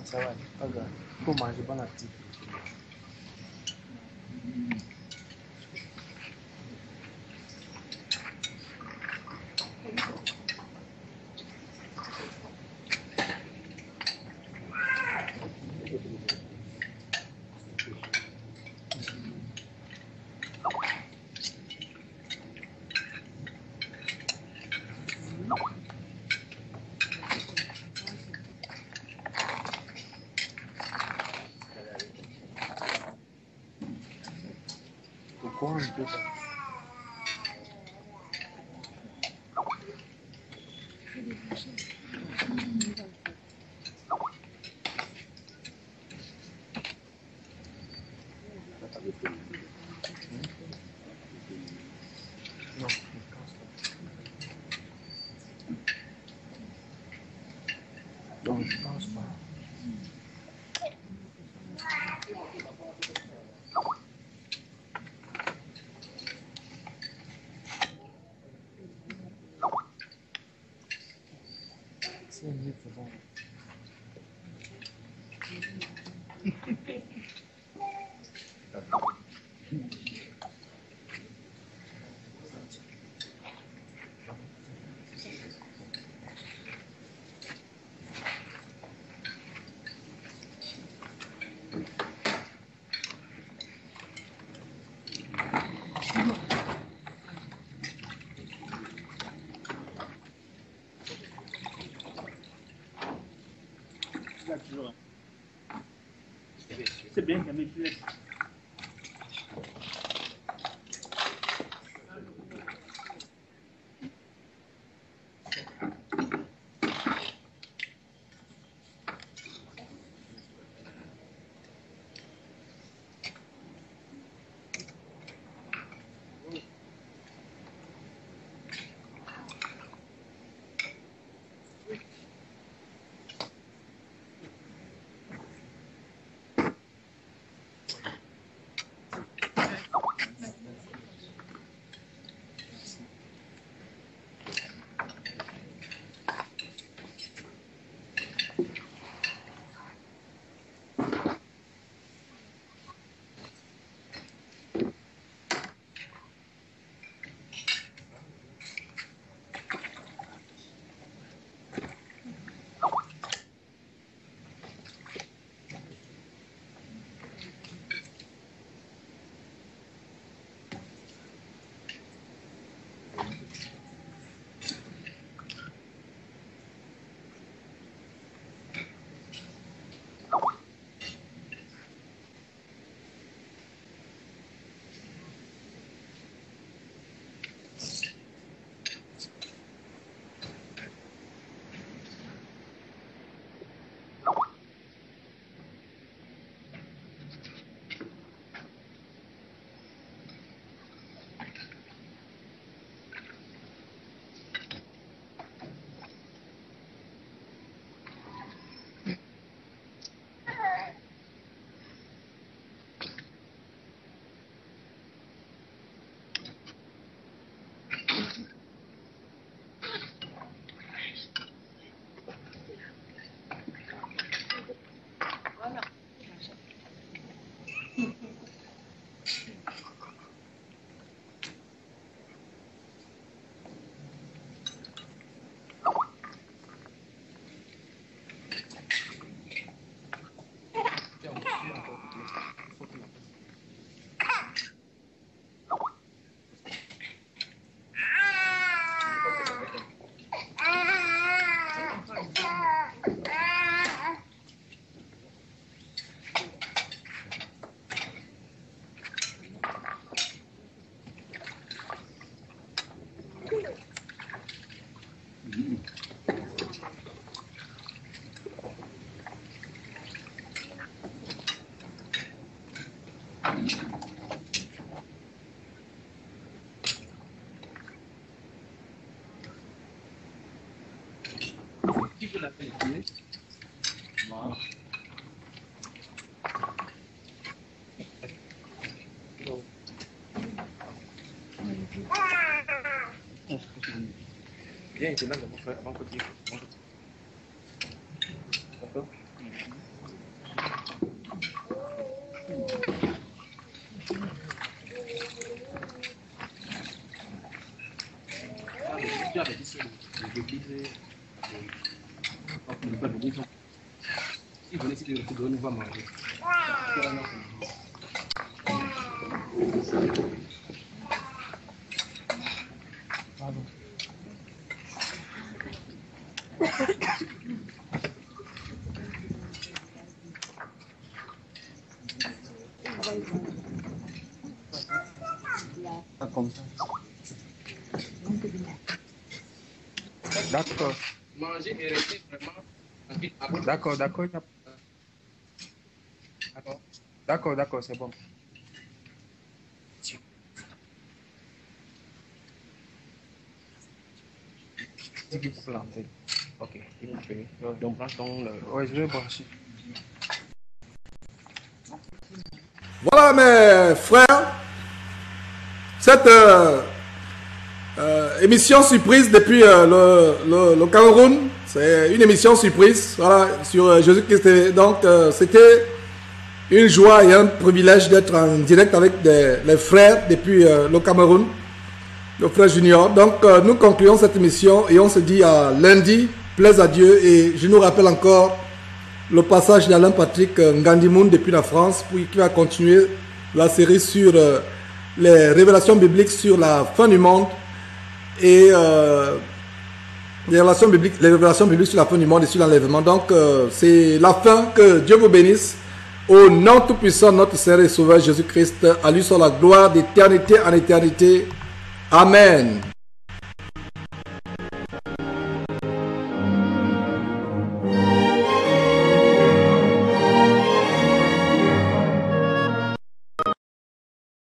Ça va, pas grave. Il faut manger bon appétit. Pourquoi on peut pas? Non, je pense pas. Non, je pense pas. C'est mieux que bon. C'est bien, Camille, tu laisses. Viens, c'est là, mon frère, mon côté. D'accord? Si vous venez ici, vous nous va manger. Comme ça. D'accord. Manger et rester vraiment. D'accord, d'accord. D'accord, d'accord, c'est bon. Il faut planter. Ok, il faut faire. Donc, branche ton. Oui, je vais brancher. Voilà mes frères, cette émission surprise depuis le Cameroun, c'est une émission surprise, voilà, sur Jésus-Christ TV. Donc c'était une joie et un privilège d'être en direct avec les frères depuis le Cameroun, le frère Junior. Donc nous concluons cette émission et on se dit à lundi, plaise à Dieu. Et je nous rappelle encore le passage d'Alain Patrick Ngandimoun depuis la France, qui va continuer la série sur les révélations bibliques sur la fin du monde et les révélations bibliques sur la fin du monde et sur l'enlèvement. Donc c'est la fin. Que Dieu vous bénisse au nom tout puissant de notre Seigneur et Sauveur Jésus-Christ. À lui soit la gloire d'éternité en éternité. Amen.